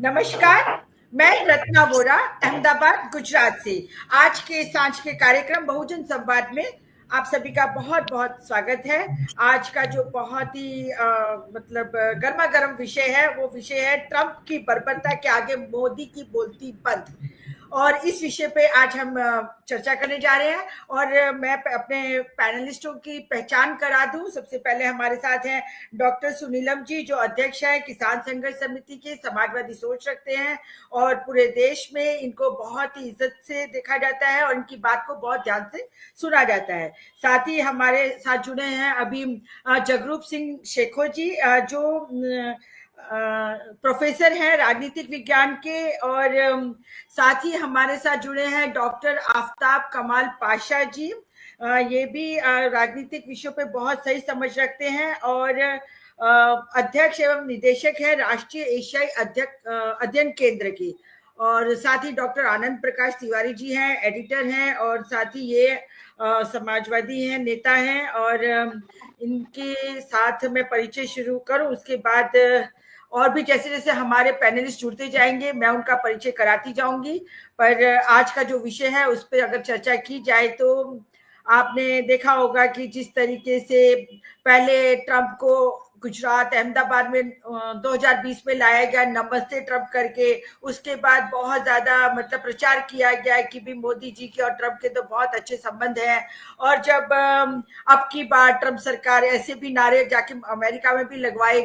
नमस्कार। मैं रत्ना वोरा अहमदाबाद गुजरात से। आज के सांझ के कार्यक्रम बहुजन संवाद में आप सभी का बहुत बहुत स्वागत है। आज का जो बहुत ही मतलब गर्मा गर्म विषय है वो विषय है ट्रंप की बर्बरता के आगे मोदी की बोलती बंद। और इस विषय पे आज हम चर्चा करने जा रहे हैं। और मैं अपने पैनलिस्टों की पहचान करा दूं। सबसे पहले हमारे साथ हैं डॉक्टर सुनीलम जी, जो अध्यक्ष है किसान संघर्ष समिति के, समाजवादी सोच रखते हैं और पूरे देश में इनको बहुत ही इज्जत से देखा जाता है और इनकी बात को बहुत ध्यान से सुना जाता है। साथ ही हमारे साथ जुड़े हैं अभी जगरूप सिंह शेखो जी, जो प्रोफेसर हैं राजनीतिक विज्ञान के। और साथ ही हमारे साथ जुड़े हैं डॉक्टर आफताब कमाल पाशा जी। ये भी राजनीतिक विषयों पे बहुत सही समझ रखते हैं और अध्यक्ष एवं निदेशक है राष्ट्रीय एशियाई अध्ययन केंद्र की। और साथ ही डॉक्टर आनंद प्रकाश तिवारी जी हैं, एडिटर हैं और साथ ही ये समाजवादी हैं, नेता हैं। और इनके साथ मैं परिचय शुरू करूं, उसके बाद और भी जैसे जैसे हमारे पैनलिस्ट जुड़ते जाएंगे मैं उनका परिचय कराती जाऊंगी। पर आज का जो विषय है उस पर अगर चर्चा की जाए तो आपने देखा होगा कि जिस तरीके से पहले ट्रंप को गुजरात अहमदाबाद में 2020 में लाया गया नमस्ते ट्रंप करके, उसके बाद बहुत ज्यादा मतलब प्रचार किया गया कि भी मोदी जी के और ट्रंप के तो बहुत अच्छे संबंध हैं। और जब अब की बार ट्रंप सरकार, ऐसे भी नारे जाके अमेरिका में भी लगाए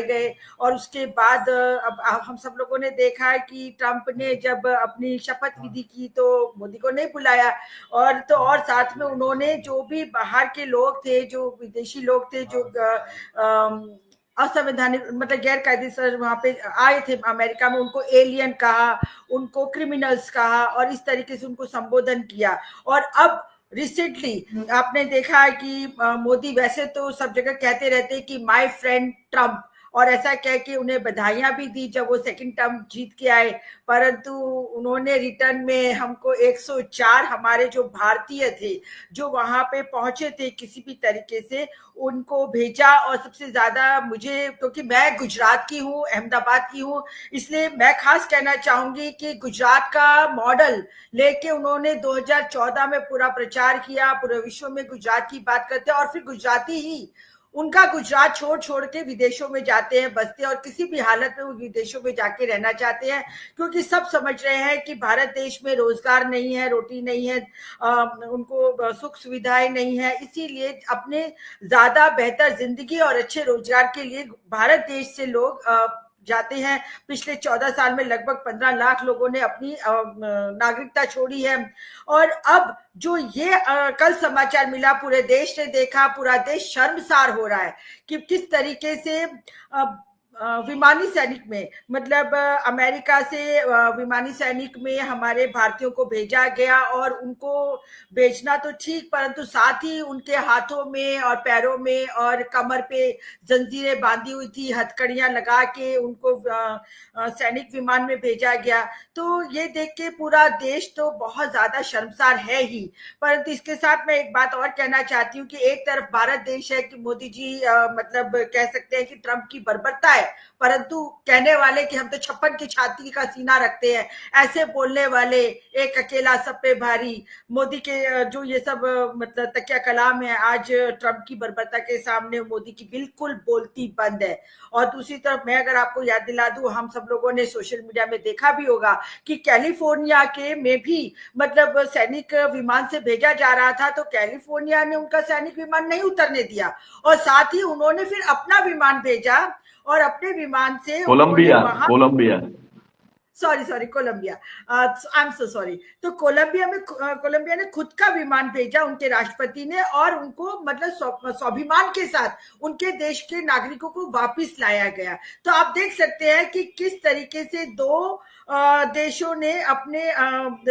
गए। और उसके बाद अब हम सब लोगों ने देखा कि ट्रंप ने जब अपनी शपथ विधि की तो मोदी को नहीं बुलाया। और तो और साथ में उन्होंने जो भी बाहर के लोग थे, जो विदेशी लोग थे, जो असंवैधानिक मतलब गैर कायदेसर वहां पे आए थे अमेरिका में, उनको एलियन कहा, उनको क्रिमिनल्स कहा और इस तरीके से उनको संबोधन किया। और अब रिसेंटली आपने देखा है कि मोदी वैसे तो सब जगह कहते रहते हैं कि माय फ्रेंड ट्रंप, और ऐसा कह के उन्हें बधाइयां भी दी जब वो सेकंड टर्म जीत के आए। परंतु उन्होंने रिटर्न में हमको 104 हमारे जो भारतीय थे जो वहां पे पहुंचे थे किसी भी तरीके से, उनको भेजा। और सबसे ज्यादा मुझे, क्योंकि मैं गुजरात की हूँ, अहमदाबाद की हूँ, इसलिए मैं खास कहना चाहूंगी कि गुजरात का मॉडल लेके उन्होंने 2014 में पूरा प्रचार किया। पूरे विश्व में गुजरात की बात करते हैं और फिर गुजराती ही उनका गुजरात छोड़ छोड़ के विदेशों में जाते हैं, बसते हैं और किसी भी हालत में वो विदेशों में जाके रहना चाहते हैं, क्योंकि सब समझ रहे हैं कि भारत देश में रोजगार नहीं है, रोटी नहीं है, उनको सुख सुविधाएं नहीं है। इसीलिए अपने ज्यादा बेहतर जिंदगी और अच्छे रोजगार के लिए भारत देश से लोग जाते हैं। पिछले 14 साल में लगभग 15 लाख लोगों ने अपनी नागरिकता छोड़ी है। और अब जो ये कल समाचार मिला, पूरे देश ने देखा, पूरा देश शर्मसार हो रहा है कि किस तरीके से विमानी सैनिक में मतलब अमेरिका से विमानी सैनिक में हमारे भारतीयों को भेजा गया। और उनको भेजना तो ठीक, परंतु साथ ही उनके हाथों में और पैरों में और कमर पे जंजीरें बांधी हुई थी, हथकड़ियां लगा के उनको सैनिक विमान में भेजा गया। तो ये देख के पूरा देश तो बहुत ज्यादा शर्मसार है ही। परंतु इसके साथ मैं एक बात और कहना चाहती हूँ कि एक तरफ भारत देश है कि मोदी जी मतलब कह सकते हैं कि ट्रंप की बर्बरता है, परंतु कहने वाले कि हम तो 56 की छाती का सीना रखते हैं, ऐसे बोलने वाले, एक अकेला सब पे भारी, मोदी के जो ये सब मतलब तकिया कलाम है, आज ट्रंप की बर्बरता के सामने मोदी की बिल्कुल बोलती बंद है। और दूसरी तरफ मैं अगर आपको याद दिला दूं, हम सब लोगों ने सोशल मीडिया में देखा भी होगा कि कैलिफोर्निया के में भी मतलब सैनिक विमान से भेजा जा रहा था, तो कैलिफोर्निया ने उनका सैनिक विमान नहीं उतरने दिया और साथ ही उन्होंने फिर अपना विमान भेजा और अपने विमान से उन्होंने कोलंबिया वहां, Colombia sorry Colombia, I am so sorry. तो कोलंबिया ने खुद का विमान भेजा उनके राष्ट्रपति ने, और उनको मतलब स्वाभिमान के साथ उनके देश के नागरिकों को वापस लाया गया। तो आप देख सकते हैं कि किस तरीके से दो देशों ने अपने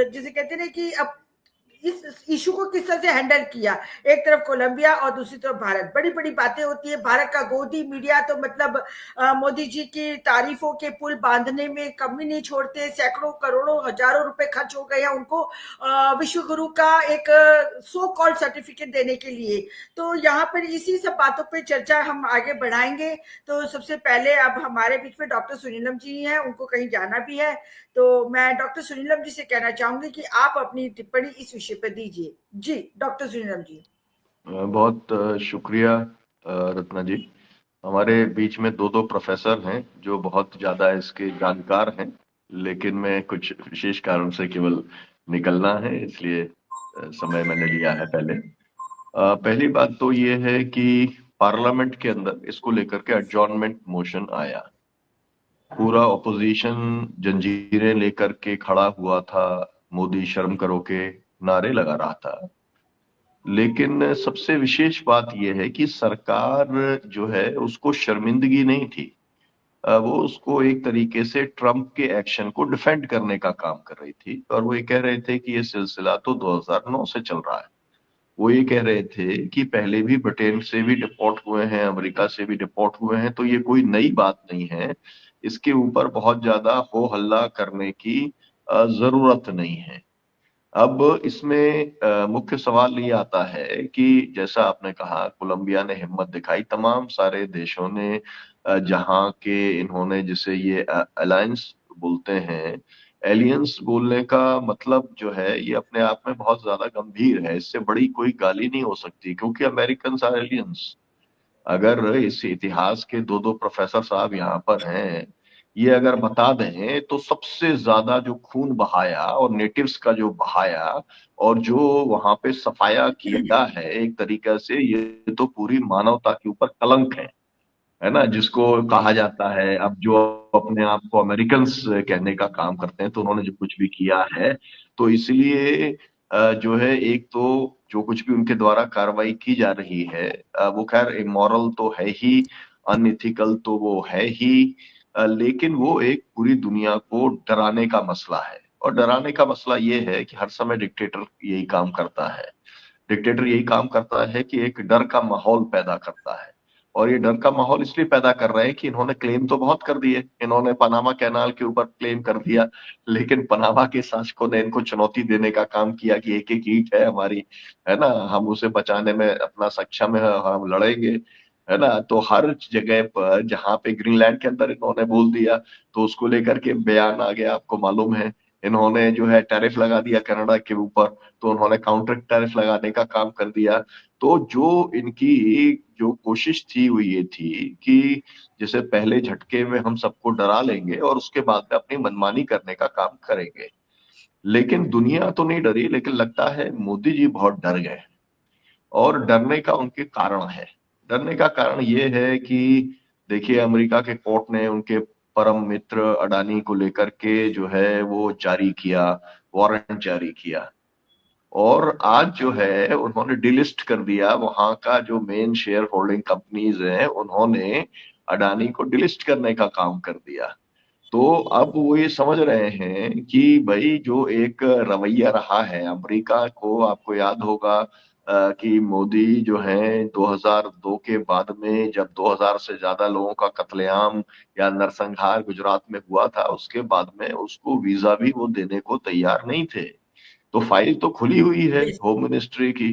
जिसे कहते हैं कि इस इशू को किस तरह से हैंडल किया। एक तरफ कोलंबिया और दूसरी तरफ भारत, बड़ी बड़ी बातें होती है। भारत का गोदी मीडिया तो मतलब मोदी जी की तारीफों के पुल बांधने में कमी नहीं छोड़ते। सैकड़ों करोड़ों हजारों रुपए खर्च हो गए हैं उनको विश्व गुरु का एक सो कॉल्ड सर्टिफिकेट देने के लिए। तो यहाँ पर इसी सब बातों पे चर्चा हम आगे बढ़ाएंगे। तो सबसे पहले अब हमारे बीच में डॉक्टर सुनीलम जी हैं, उनको कहीं जाना भी है। तो मैं डॉक्टर सुनीलम जी से कहना चाहूंगी कि आप अपनी टिप्पणी इस विषय पर दीजिए। जी डॉक्टर सुनीलम जी। बहुत शुक्रिया रत्ना जी। हमारे बीच में दो दो प्रोफेसर हैं जो बहुत ज्यादा इसके जानकार हैं, लेकिन मैं कुछ विशेष कारण से केवल निकलना है, इसलिए समय मैंने लिया है पहले। पहली बात तो ये है कि पार्लियामेंट के अंदर इसको लेकर के एडजॉर्नमेंट मोशन आया। पूरा ऑपोजिशन जंजीरें लेकर के खड़ा हुआ था, मोदी शर्म करो के नारे लगा रहा था। लेकिन सबसे विशेष बात यह है कि सरकार जो है उसको शर्मिंदगी नहीं थी। वो उसको एक तरीके से ट्रम्प के एक्शन को डिफेंड करने का काम कर रही थी, और वो ये कह रहे थे कि ये सिलसिला तो 2009 से चल रहा है। वो ये कह रहे थे कि पहले भी ब्रिटेन से भी डिपोर्ट हुए हैं, अमेरिका से भी डिपोर्ट हुए हैं, तो ये कोई नई बात नहीं है। इसके ऊपर बहुत ज्यादा हो हल्ला करने की जरूरत नहीं है। अब इसमें मुख्य सवाल ये आता है कि जैसा आपने कहा, कोलंबिया ने हिम्मत दिखाई, तमाम सारे देशों ने जहां के इन्होंने जिसे ये अलायंस बोलते हैं, एलियंस बोलने का मतलब जो है ये अपने आप में बहुत ज्यादा गंभीर है। इससे बड़ी कोई गाली नहीं हो सकती, क्योंकि अमेरिकन आर एलियंस। अगर इस इतिहास के दो दो प्रोफेसर साहब यहाँ पर हैं, ये अगर बता दें तो सबसे ज्यादा जो खून बहाया और नेटिव्स का जो बहाया और जो वहां पे सफाया किया है, एक तरीका से ये तो पूरी मानवता के ऊपर कलंक है ना, जिसको कहा जाता है। अब जो अपने आप को अमेरिकन कहने का काम करते हैं, तो उन्होंने जो कुछ भी किया है, तो इसलिए जो है एक तो जो कुछ भी उनके द्वारा कार्रवाई की जा रही है, वो खैर इमोरल तो है ही, अनइथिकल तो वो है ही, लेकिन वो एक पूरी दुनिया को डराने का मसला है। और डराने का मसला ये है कि हर समय डिक्टेटर यही काम करता है। डिक्टेटर यही काम करता है कि एक डर का माहौल पैदा करता है। और ये डर का माहौल इसलिए पैदा कर रहे हैं कि इन्होंने क्लेम तो बहुत कर दिए। इन्होंने पनामा कैनाल के ऊपर क्लेम कर दिया, लेकिन पनामा के शासकों ने इनको चुनौती देने का काम किया कि एक एक ईंट है हमारी, है ना, हम उसे बचाने में अपना सक्षम है, हम लड़ेंगे, है ना। तो हर जगह पर जहां पे ग्रीनलैंड के अंदर इन्होंने बोल दिया, तो उसको लेकर के बयान आ गया, आपको मालूम है। इन्होंने जो है टैरिफ लगा दिया कनाडा के ऊपर, तो उन्होंने काउंटर टैरिफ लगाने का काम कर दिया। तो जो इनकी जो कोशिश थी वो ये थी कि जैसे पहले झटके में हम सबको डरा लेंगे और उसके बाद में अपनी मनमानी करने का काम करेंगे। लेकिन दुनिया तो नहीं डरी, लेकिन लगता है मोदी जी बहुत डर गए। और डरने का उनके कारण है। डरने का कारण ये है कि देखिए, अमेरिका के कोर्ट ने उनके परम मित्र अडानी को लेकर के जो है वो जारी किया, वारंट जारी किया। और आज जो है उन्होंने डिलिस्ट कर दिया, वहां का जो मेन शेयर होल्डिंग कंपनीज हैं उन्होंने अडानी को डिलिस्ट करने का काम कर दिया। तो अब वो ये समझ रहे हैं कि भाई जो एक रवैया रहा है अमेरिका को, आपको याद होगा कि मोदी जो है 2002 के बाद में, जब 2000 से ज्यादा लोगों का कत्लेआम या नरसंहार गुजरात में हुआ था, उसके बाद में उसको वीजा भी वो देने को तैयार नहीं थे। तो फाइल तो खुली हुई है होम मिनिस्ट्री की।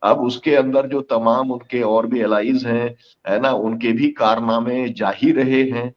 अब उसके अंदर जो तमाम उनके और भी एलाइज हैं, है ना, उनके भी कारनामे जा ही रहे हैं।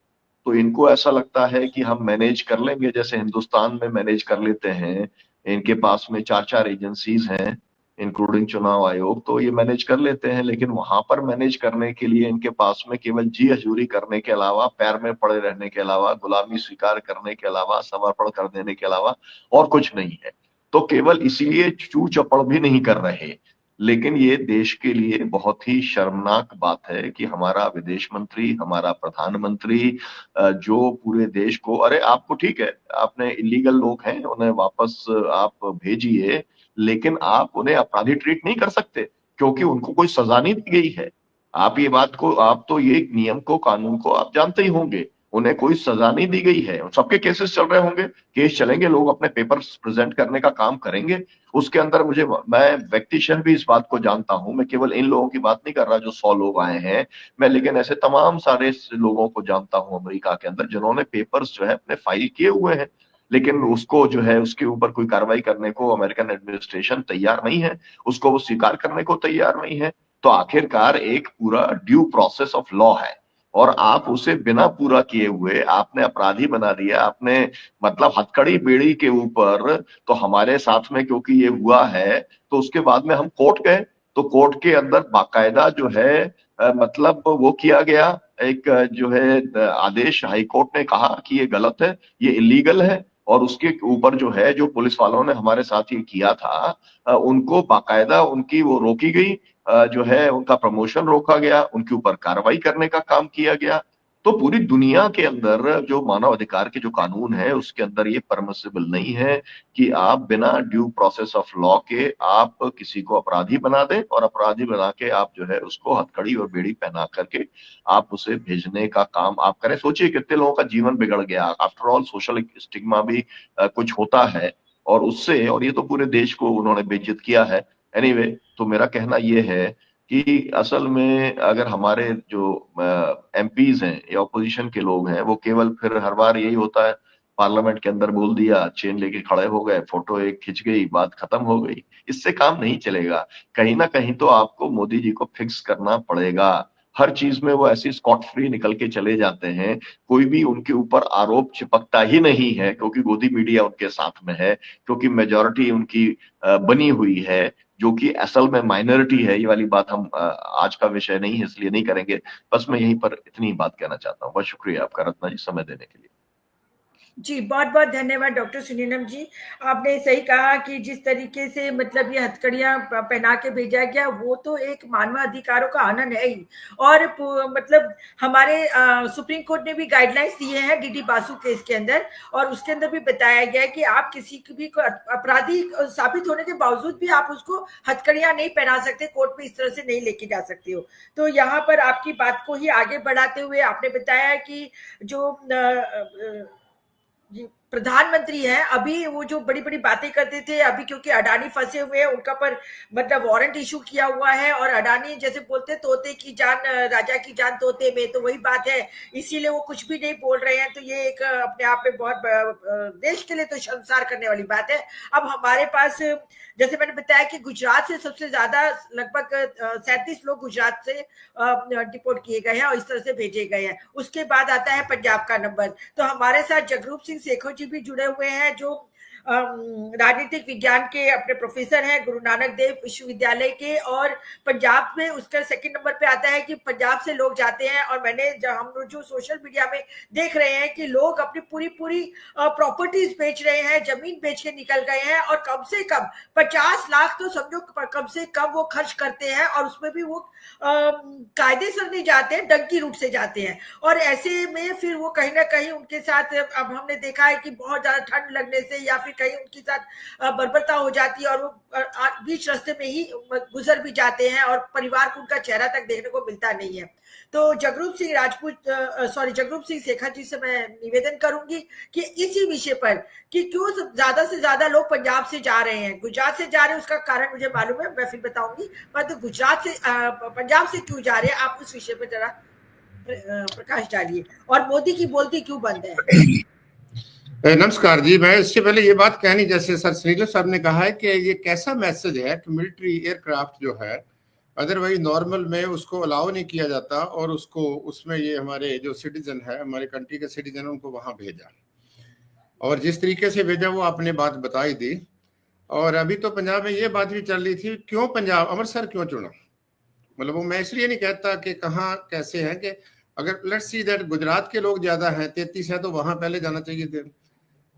तो इनको ऐसा लगता है कि हम मैनेज कर लेंगे, जैसे हिंदुस्तान में मैनेज कर लेते हैं। इनके पास में चार चार एजेंसीज हैं, इंक्लूडिंग चुनाव आयोग, तो ये मैनेज कर लेते हैं। लेकिन वहां पर मैनेज करने के लिए इनके पास में केवल जी हजूरी करने के अलावा, पैर में पड़े रहने के अलावा, गुलामी स्वीकार करने के अलावा, समर्पण कर देने के अलावा और कुछ नहीं है। तो केवल इसलिए चू चपड़ भी नहीं कर रहे। लेकिन ये देश के लिए बहुत ही शर्मनाक बात है कि हमारा विदेश मंत्री, हमारा प्रधानमंत्री जो पूरे देश को, अरे आपको ठीक है, आपने इलीगल लोग हैं उन्हें वापस आप भेजिए, लेकिन आप उन्हें अपराधी ट्रीट नहीं कर सकते, क्योंकि उनको कोई सजा नहीं दी गई है। आप ये बात को, आप तो ये नियम को, कानून को आप जानते ही होंगे। उन्हें कोई सजा नहीं दी गई है। सबके केसेस चल रहे होंगे, केस चलेंगे, लोग अपने पेपर्स प्रेजेंट करने का काम करेंगे। उसके अंदर मैं व्यक्तिशः भी इस बात को जानता हूं, मैं केवल इन लोगों की बात नहीं कर रहा जो 100 लोग आए हैं, मैं लेकिन ऐसे तमाम सारे लोगों को जानता हूं अमेरिका के अंदर जिन्होंने पेपर्स जो है अपने फाइल किए हुए हैं, लेकिन उसको जो है उसके ऊपर कोई कार्रवाई करने को अमेरिकन एडमिनिस्ट्रेशन तैयार नहीं है, उसको वो स्वीकार करने को तैयार नहीं है। तो आखिरकार एक पूरा ड्यू प्रोसेस ऑफ लॉ है, और आप उसे बिना पूरा किए हुए आपने अपराधी बना दिया, आपने मतलब हथकड़ी बेड़ी के ऊपर। तो हमारे साथ में क्योंकि ये हुआ है, तो उसके बाद में हम कोर्ट गए, तो कोर्ट के अंदर बाकायदा जो है मतलब वो किया गया, एक जो है आदेश हाई कोर्ट ने कहा कि ये गलत है, ये इलीगल है, और उसके ऊपर जो है जो पुलिस वालों ने हमारे साथ ये किया था उनको बाकायदा उनकी वो रोकी गई, जो है उनका प्रमोशन रोका गया, उनके ऊपर कार्रवाई करने का काम किया गया। तो पूरी दुनिया के अंदर जो मानव अधिकार के जो कानून है उसके अंदर ये परमिसिबल नहीं है कि आप बिना ड्यू प्रोसेस ऑफ लॉ के आप किसी को अपराधी बना दें, और अपराधी बना के आप जो है उसको हथकड़ी और बेड़ी पहना करके आप उसे भेजने का काम आप करें। सोचिए कितने लोगों का जीवन बिगड़ गया। आफ्टर ऑल सोशल स्टिग्मा भी कुछ होता है, और उससे, और ये तो पूरे देश को उन्होंने बेइज्जत किया है। एनीवे, तो मेरा कहना ये है कि असल में अगर हमारे जो एमपीज हैं या ऑपोजिशन के लोग हैं, वो केवल फिर हर बार यही होता है, पार्लियामेंट के अंदर बोल दिया, चेन लेके खड़े हो गए, फोटो एक खिंच गई, बात खत्म हो गई, इससे काम नहीं चलेगा। कहीं ना कहीं तो आपको मोदी जी को फिक्स करना पड़ेगा। हर चीज में वो ऐसी स्कॉट फ्री निकल के चले जाते हैं, कोई भी उनके ऊपर आरोप चिपकता ही नहीं है, क्योंकि गोदी मीडिया उनके साथ में है, क्योंकि मेजोरिटी उनकी बनी हुई है, जो कि असल में माइनॉरिटी है। ये वाली बात हम आज का विषय नहीं है इसलिए नहीं करेंगे। बस मैं यहीं पर इतनी बात कहना चाहता हूँ। बहुत शुक्रिया आपका रत्ना जी, समय देने के लिए। जी, बहुत-बहुत धन्यवाद डॉक्टर सुनीलम जी। आपने सही कहा कि जिस तरीके से मतलब ये हथकड़ियाँ पहना के भेजा गया, वो तो एक मानवाधिकारों का हनन है ही। और मतलब हमारे सुप्रीम कोर्ट ने भी गाइडलाइंस दिए हैं डीडी बासु केस के अंदर, और उसके अंदर भी बताया गया है कि आप किसी की भी अपराधी साबित होने के बावजूद भी आप उसको हथकड़ियाँ नहीं पहना सकते, कोर्ट में इस तरह से नहीं लेके जा सकते हो। तो यहाँ पर आपकी बात को ही आगे बढ़ाते हुए आपने बताया कि जो जी, प्रधानमंत्री हैं, अभी वो जो बड़ी-बड़ी बातें करते थे, अभी क्योंकि अडानी फँसे हुए हैं, उनका पर मतलब वारंट इश्यू किया हुआ है, और अडानी जैसे बोलते हैं तोते की जान राजा की जान तोते में, तो वही बात है, इसीलिए वो कुछ भी नहीं बोल रहे हैं। तो ये एक अपने आप में बहुत देश के लिए तो शर्मसार करने वाली बात है। अब हमारे पास जैसे मैंने बताया कि गुजरात से सबसे ज़्यादा लगभग 37 लोग गुजरात से डिपोर्ट किए गए हैं और इस तरह से भेजे गए हैं। उसके बाद आता है पंजाब का नंबर। तो हमारे साथ जगरूप सिंह सेखो जी भी जुड़े हुए हैं, जो राजनीतिक विज्ञान के अपने प्रोफेसर हैं गुरु नानक देव विश्वविद्यालय के, और पंजाब में उसका सेकंड नंबर पे आता है कि पंजाब से लोग जाते हैं। और मैंने हम लोग जो सोशल मीडिया में देख रहे हैं कि लोग अपनी पूरी पूरी प्रॉपर्टीज बेच रहे हैं, जमीन बेच के निकल गए हैं, और कम से कम 50 लाख तो समझो कम से कम वो खर्च करते हैं, और उसमें भी वो कायदे से नहीं जाते हैं, डंकी रूट से जाते हैं। और ऐसे में फिर वो कहीं ना कहीं उनके साथ अब हमने देखा है कि बहुत ज्यादा ठंड लगने से या फिर कहीं उनके साथ बर्बरता हो जाती है, और वो बीच रास्ते में ही गुजर भी जाते हैं, और परिवार को उनका चेहरा तक देखने को मिलता नहीं है। तो जगरूप सिंह जगरूप सिंह शेखा जी से मैं निवेदन करूंगी कि इसी विषय पर कि क्यों ज्यादा से ज्यादा लोग पंजाब से जा रहे हैं, गुजरात से जा रहे हैं, उसका कारण मुझे मालूम है, मैं फिर बताऊंगी। परंतु गुजरात से पंजाब से क्यों जा रहे हैं, आप उस विषय पर जरा प्रकाश डालिए, और मोदी की बोलती क्यों बंद है। नमस्कार जी। मैं इससे पहले ये बात कहनी, जैसे सर सुनील साहब ने कहा है कि ये कैसा मैसेज है कि मिलिट्री एयरक्राफ्ट जो है अदरवाइज नॉर्मल में उसको अलाउ नहीं किया जाता, और उसको उसमें ये हमारे जो सिटीजन है, हमारे कंट्री के सिटीजन, उनको वहां भेजा, और जिस तरीके से भेजा वो आपने बात बताई दी। और अभी तो पंजाब में ये बात भी चल रही थी, क्यों पंजाब, अमृतसर क्यों चुना। मतलब वो मैं इसलिए नहीं कहता कि कहाँ कैसे है, कि अगर लेट्स सी दैट गुजरात के लोग ज्यादा हैं, 33 है, तो वहां पहले जाना चाहिए थे।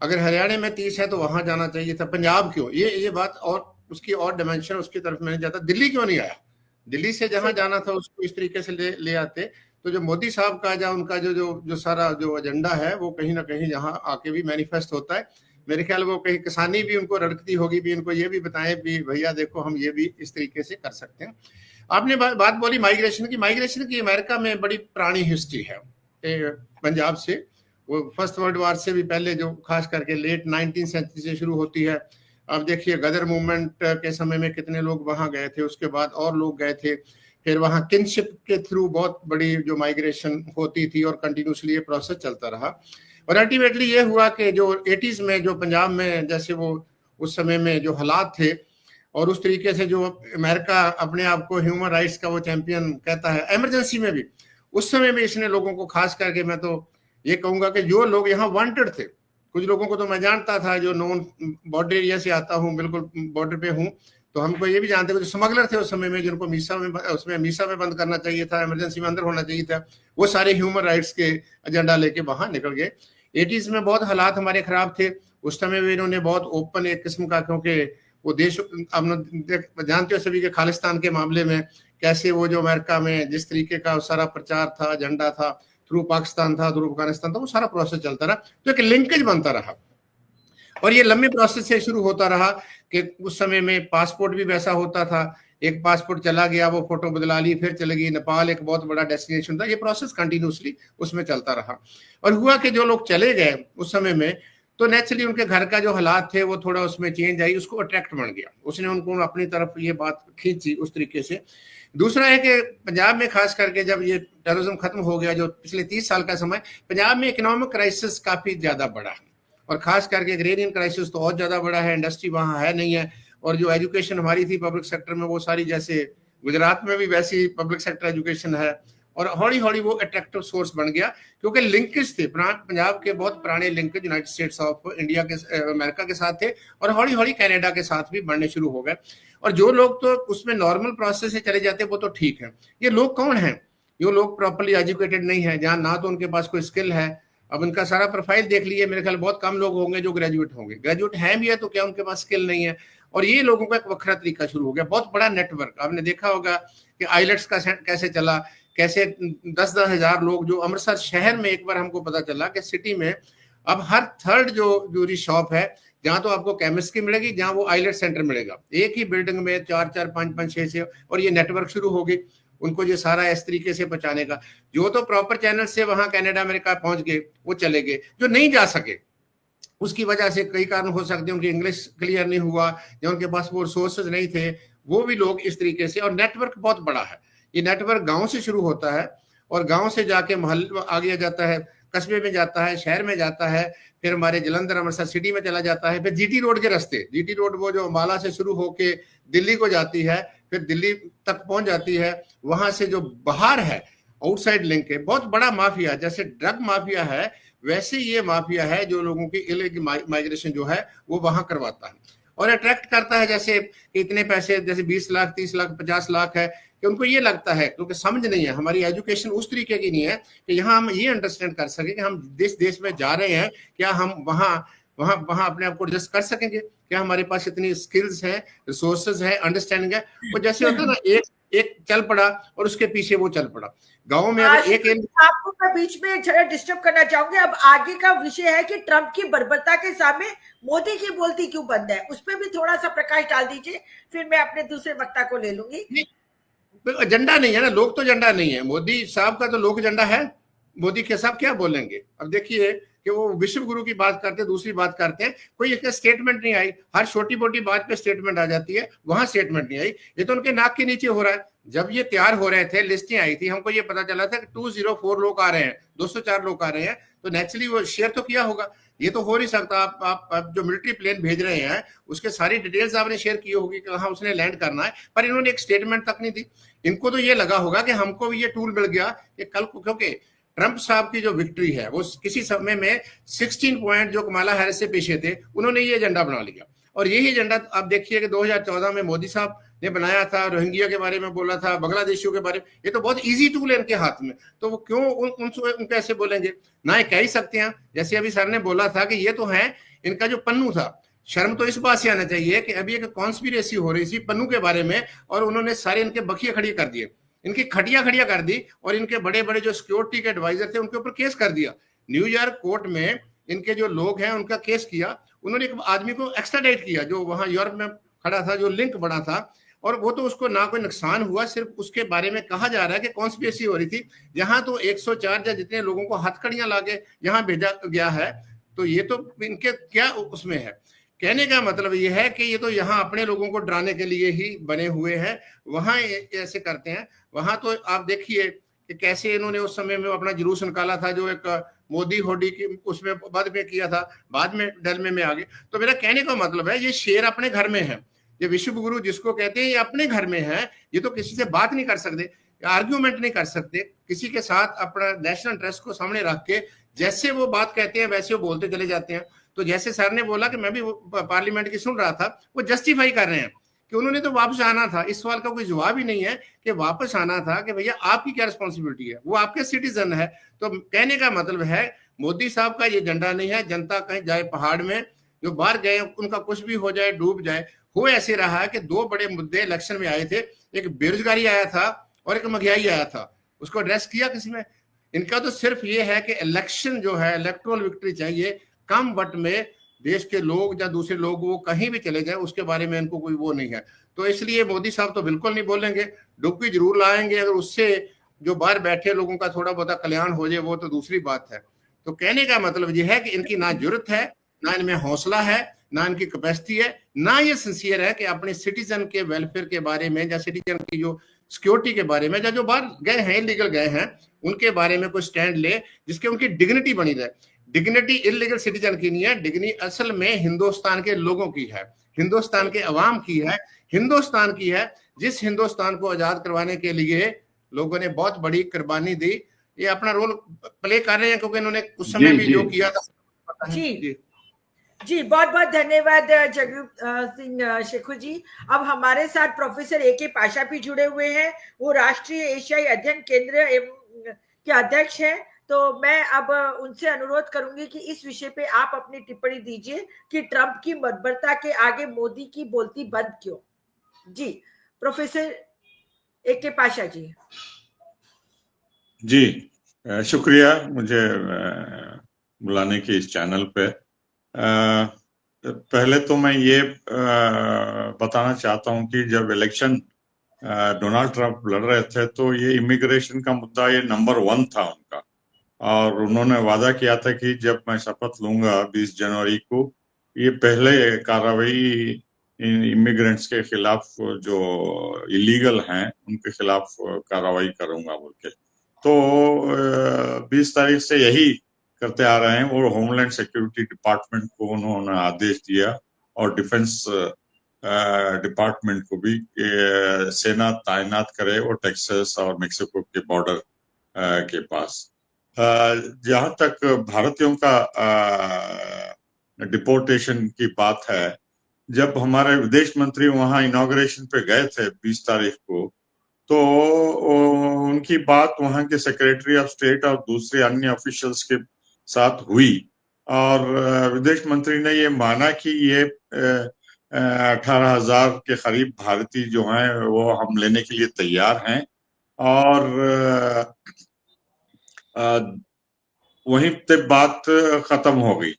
अगर हरियाणा में 30 है तो वहां जाना चाहिए था। पंजाब क्यों, ये बात, और उसकी और डिमेंशन उसकी तरफ मैंने जाता। दिल्ली क्यों नहीं आया, दिल्ली से जहां जाना था उसको इस तरीके से ले आते। तो जो मोदी साहब का या उनका जो सारा जो एजेंडा है वो कहीं ना कहीं यहाँ आके भी मैनिफेस्ट होता है। मेरे ख्याल वो कहीं किसानी भी उनको रड़कती होगी, भी इनको ये भी बताएं भी भैया देखो हम ये भी इस तरीके से कर सकते हैं। आपने बात बोली माइग्रेशन की। अमेरिका में बड़ी पुरानी हिस्ट्री है, पंजाब से, वो फर्स्ट वर्ल्ड वॉर से भी पहले, जो खास करके लेट 19th सेंचुरी से शुरू होती है। अब देखिए गदर मूवमेंट के समय में कितने लोग वहां गए थे, उसके बाद और लोग गए थे, फिर वहां किनशिप के थ्रू बहुत बड़ी जो माइग्रेशन होती थी और कंटिन्यूसली ये प्रोसेस चलता रहा। और अल्टीमेटली ये हुआ कि जो 80s में जो पंजाब में जैसे वो उस समय में जो हालात थे, और उस तरीके से जो अमेरिका अपने आप को ह्यूमन राइट्स का वो चैंपियन कहता है, इमरजेंसी में भी उस समय में इसने लोगों को, खास करके मैं तो ये कहूंगा कि जो लोग यहाँ वांटेड थे, कुछ लोगों को तो मैं जानता था जो नॉन बॉर्डर एरिया से आता हूँ, बिल्कुल बॉर्डर पे हूँ, तो हमको ये भी जानते थे जो स्मगलर थे उस समय में, जिनको मीसा में बंद करना चाहिए था, इमरजेंसी में अंदर होना चाहिए था, वो सारे ह्यूमन राइट्स के एजेंडा लेके वहां निकल गए। 80s में बहुत हालात हमारे खराब थे, उस समय में इन्होंने बहुत ओपन एक किस्म का, क्योंकि वो देश आप जानते हो सभी के खालिस्तान के मामले में कैसे वो जो अमेरिका में जिस तरीके का सारा प्रचार था, एजेंडा था, थ्रू पाकिस्तान था, थ्रू अफगानिस्तान था, वो सारा प्रोसेस चलता रहा, तो एक लिंकेज बनता रहा। और ये लंबे प्रोसेस से शुरू होता रहा कि उस समय में पासपोर्ट भी वैसा होता था, एक पासपोर्ट चला गया, वो फोटो बदला ली, फिर चले गई नेपाल, एक बहुत बड़ा डेस्टिनेशन था, ये प्रोसेस कंटिन्यूसली उसमें चलता रहा। और हुआ कि जो लोग चले गए उस समय में, तो नेचुरली उनके घर का जो हालात थे वो थोड़ा उसमें चेंज आई, उसको अट्रैक्ट बन गया, उसने उनको अपनी तरफ ये बात खींची उस तरीके से। दूसरा है कि पंजाब में खास करके जब ये टेररिज्म खत्म हो गया, जो पिछले 30 साल का समय, पंजाब में इकोनॉमिक क्राइसिस काफी ज्यादा बड़ा है, और खास करके एग्रेरियन क्राइसिस तो और ज्यादा बड़ा है, इंडस्ट्री वहां है नहीं है, और जो एजुकेशन हमारी थी पब्लिक सेक्टर में, वो सारी जैसे गुजरात में भी वैसी पब्लिक सेक्टर एजुकेशन है, और हौली हौली वो अट्रैक्टिव सोर्स बन गया, क्योंकि लिंकेज थे, पंजाब के बहुत पुराने linkage United states of India के, अमेरिका के साथ थे, और हौली हौली कनाडा के साथ भी बढ़ने शुरू हो गए। और जो लोग तो उसमें नॉर्मल प्रोसेस से चले जाते वो तो ठीक है, ये लोग कौन है, ये लोग प्रॉपर्ली एजुकेटेड नहीं है, जहाँ ना तो उनके पास कोई स्किल है। अब उनका सारा प्रोफाइल देख लिए, मेरे ख्याल बहुत कम लोग होंगे जो ग्रेजुएट होंगे, ग्रेजुएट हैं भी है तो क्या उनके पास स्किल नहीं है। और ये लोगों का एक वखरा तरीका शुरू हो गया, बहुत बड़ा नेटवर्क। आपने देखा होगा कि आइलेट्स का कैसे चला, कैसे 10-10 हजार लोग, जो अमृतसर शहर में एक बार हमको पता चला कि सिटी में अब हर थर्ड जो ज्वेलरी शॉप है, जहां तो आपको केमिस्ट्री मिलेगी, जहां वो आइलेट सेंटर मिलेगा, एक ही बिल्डिंग में 4-4, 5-5, 6-6, और ये नेटवर्क शुरू हो गई उनको ये सारा इस तरीके से पहुंचाने का। जो तो प्रॉपर चैनल से वहां कनाडा अमेरिका पहुंच गए वो चले गए, जो नहीं जा सके उसकी वजह से कई कारण हो सकते हैं, उनकी इंग्लिश क्लियर नहीं हुआ या उनके पास वो रिसोर्सेज नहीं थे, वो भी लोग इस तरीके से। और नेटवर्क बहुत बड़ा है, ये नेटवर्क गांव से शुरू होता है और गांव से जाके महल आगे जाता है, कस्बे में जाता है, शहर में जाता है, फिर हमारे जलंधर अमृतसर सिटी में चला जाता है, फिर जीटी रोड के रास्ते, जीटी रोड वो जो अम्बाला से शुरू होके दिल्ली को जाती है, फिर दिल्ली तक पहुंच जाती है। वहां से जो बाहर है आउटसाइड लिंक है, बहुत बड़ा माफिया, जैसे ड्रग माफिया है वैसे ये माफिया है जो लोगों की इलीगल माइग्रेशन जो है वो वहां करवाता है और अट्रैक्ट करता है। जैसे इतने पैसे, जैसे 20 लाख 30 लाख 50 लाख है कि उनको ये लगता है, क्योंकि समझ नहीं है, हमारी एजुकेशन उस तरीके की नहीं है कि यहाँ हम ये अंडरस्टैंड कर सके कि हम देश में जा रहे हैं, क्या हम वहाँ अपने आप को एडजस्ट कर सकेंगे, क्या हमारे पास इतनी स्किल्स हैं, रिसोर्सेज है, अंडरस्टैंडिंग है। वो जैसे होता है ना, एक चल पड़ा और उसके पीछे वो चल पड़ा। गांव में अगर एक आपको मैं बीच में डिस्टर्ब करना चाहूंगी। अब आगे का विषय है कि ट्रंप की बर्बरता के सामने मोदी की बोलती क्यों बंद है, उस पर भी थोड़ा सा प्रकाश डाल दीजिए, फिर मैं अपने दूसरे वक्ता को ले लूंगी। एजेंडा नहीं है ना, लोग तो एजेंडा नहीं है, मोदी साहब का तो लोक एजेंडा है। मोदी के साहब क्या बोलेंगे? अब देखिए कि वो विश्व गुरु की बात करते हैं, दूसरी बात करते हैं, कोई एक स्टेटमेंट नहीं आई, हर छोटी मोटी बात पे स्टेटमेंट आ जाती है, वहां स्टेटमेंट नहीं आई। ये तो उनके नाक के नीचे हो रहा है। जब ये तैयार हो रहे थे, लिस्टें आई थी, हमको ये पता चला था कि 204 लोग आ रहे हैं, 204 लोग आ रहे हैं, तो नेचुरली वो शेयर तो किया होगा। ये तो हो नहीं सकता आप जो मिलिट्री प्लेन भेज रहे हैं उसके सारी डिटेल्स आपने शेयर की होगी कि कहाँ उसने लैंड करना है, पर इन्होंने एक स्टेटमेंट तक नहीं दी। इनको तो ये लगा होगा कि हमको भी ये टूल मिल गया कि कल को, क्योंकि ट्रंप साहब की जो विक्ट्री है वो किसी समय में 16 पॉइंट जो कमाला हैरिस से पीछे थे, उन्होंने ये एजेंडा बना लिया। और यही एजेंडा आप देखिए कि 2014 में मोदी साहब ने बनाया था, रोहिंग्या के बारे में बोला था, बांग्लादेशियों के बारे में। ये तो बहुत इजी टूल है इनके हाथ में, तो वो क्यों उनको ऐसे बोलेंगे? ना ये कह ही सकते हैं, जैसे अभी सर ने बोला था कि ये तो है इनका जो पन्नू था। शर्म तो इस बात से आना चाहिए कि अभी एक कॉन्स्पिरेसी हो रही थी पन्नू के बारे में और उन्होंने सारे इनके बखिए खड़ी कर दिए, इनकी खटिया कर दी और इनके बड़े बड़े जो सिक्योरिटी के एडवाइजर थे उनके ऊपर केस कर दिया। न्यूयॉर्क कोर्ट में इनके जो लोग हैं उनका केस किया, उन्होंने एक आदमी को एक्स्ट्राडाइट किया जो वहां यूरोप में खड़ा था, जो लिंक बना था, और वो तो उसको ना कोई नुकसान हुआ, सिर्फ उसके बारे में कहा जा रहा है कि कॉन्स्पिरेसी हो रही थी। यहाँ तो 104 या जितने लोगों को हथकड़ियां लाके यहाँ भेजा गया है, तो ये तो इनके क्या उसमें है। कहने का मतलब ये है कि ये तो यहाँ अपने लोगों को डराने के लिए ही बने हुए हैं, वहां ऐसे करते हैं। वहां तो आप देखिए कि कैसे इन्होंने उस समय में अपना जुलूस निकाला था, जो एक मोदी होडी की उसमें बाद में किया था, बाद में डलमे में आ गए। तो मेरा कहने का मतलब है, ये शेर अपने घर में है, ये विश्व गुरु जिसको कहते हैं, ये अपने घर में है। ये तो किसी से बात नहीं कर सकते, आर्ग्यूमेंट नहीं कर सकते, किसी के साथ अपना नेशनल इंटरेस्ट को सामने रख के जैसे वो बात कहते हैं वैसे वो बोलते चले जाते हैं। तो जैसे सर ने बोला कि मैं भी पार्लियामेंट की सुन रहा था, वो जस्टिफाई कर रहे हैं कि उन्होंने तो वापस आना था। इस सवाल का कोई जवाब ही नहीं है कि वापस आना था, कि भैया आपकी क्या रिस्पॉन्सिबिलिटी है, वो आपके सिटीजन है। तो कहने का मतलब है, मोदी साहब का ये एजेंडा नहीं है जनता कहीं जाए पहाड़ में, जो बाहर गए उनका कुछ भी हो जाए, डूब जाए। हो ऐसे रहा है कि दो बड़े मुद्दे इलेक्शन में आए थे, एक बेरोजगारी आया था और एक महंगाई आया था, उसको एड्रेस किया किसी में? इनका तो सिर्फ ये है कि इलेक्शन जो है, इलेक्टोरल विक्ट्री चाहिए, कम वट में देश के लोग या दूसरे लोग वो कहीं भी चले जाए, उसके बारे में इनको कोई वो नहीं है। तो इसलिए मोदी साहब तो बिल्कुल नहीं बोलेंगे, डुबकी जरूर लाएंगे, अगर उससे जो बाहर बैठे लोगों का थोड़ा बहुत कल्याण हो जाए वो तो दूसरी बात है। तो कहने का मतलब ये है कि इनकी ना जरूरत है, ना इनमें हौसला है, ना इनकी कैपेसिटी है, ना ये सिंसियर है कि अपने सिटीजन के वेलफेयर के बारे में या सिटीजन की जो सिक्योरिटी के बारे में, या जो बाहर गए हैं, इलीगल गए हैं, उनके बारे में कोई स्टैंड ले जिसके उनकी डिग्निटी बनी रहे। डिग्निटी इलीगल सिटीजन की नहीं है, डिग्निटी असल में हिंदुस्तान के लोगों की है, हिंदुस्तान के अवाम की है, हिंदुस्तान की है, जिस हिंदुस्तान को आजाद करवाने के लिए लोगों ने बहुत बड़ी कुर्बानी दी। ये अपना रोल प्ले कर रहे हैं, क्योंकि इन्होंने उस समय भी जो किया था पता है। जी जी, बहुत बहुत धन्यवाद जगरूप सिंह शेखू जी। अब हमारे साथ प्रोफेसर A.K. पाशा भी जुड़े हुए हैं, वो राष्ट्रीय एशियाई अध्ययन केंद्र के अध्यक्ष हैं। तो मैं अब उनसे अनुरोध करूंगी कि इस विषय पे आप अपनी टिप्पणी दीजिए कि ट्रंप की बर्बरता के आगे मोदी की बोलती बंद क्यों। जी, प्रोफेसर A.K. पाशा जी। जी, शुक्रिया मुझे बुलाने के इस चैनल पे। पहले तो मैं ये बताना चाहता हूं कि जब इलेक्शन डोनाल्ड ट्रंप लड़ रहे थे तो ये इमिग्रेशन का मुद्दा ये नंबर 1 था उनका, और उन्होंने वादा किया था कि जब मैं शपथ लूंगा 20 जनवरी को, ये पहले कार्रवाई इमिग्रेंट्स के खिलाफ जो इलीगल हैं उनके खिलाफ कार्रवाई करूंगा बोल के। तो 20 तारीख से यही करते आ रहे हैं, और होमलैंड सिक्योरिटी डिपार्टमेंट को उन्होंने आदेश दिया और डिफेंस डिपार्टमेंट को भी सेना तैनात करे और टेक्सास और मेक्सिको के बॉर्डर के पास। जहां तक भारतीयों का डिपोर्टेशन की बात है, जब हमारे विदेश मंत्री वहां इनॉग्रेशन पे गए थे 20 तारीख को, तो उनकी बात वहां के सेक्रेटरी ऑफ स्टेट और दूसरे अन्य ऑफिशियल्स के साथ हुई, और विदेश मंत्री ने ये माना कि ये 18,000 के करीब भारतीय जो हैं वो हम लेने के लिए तैयार हैं। और वहीं पे बात खत्म हो गई।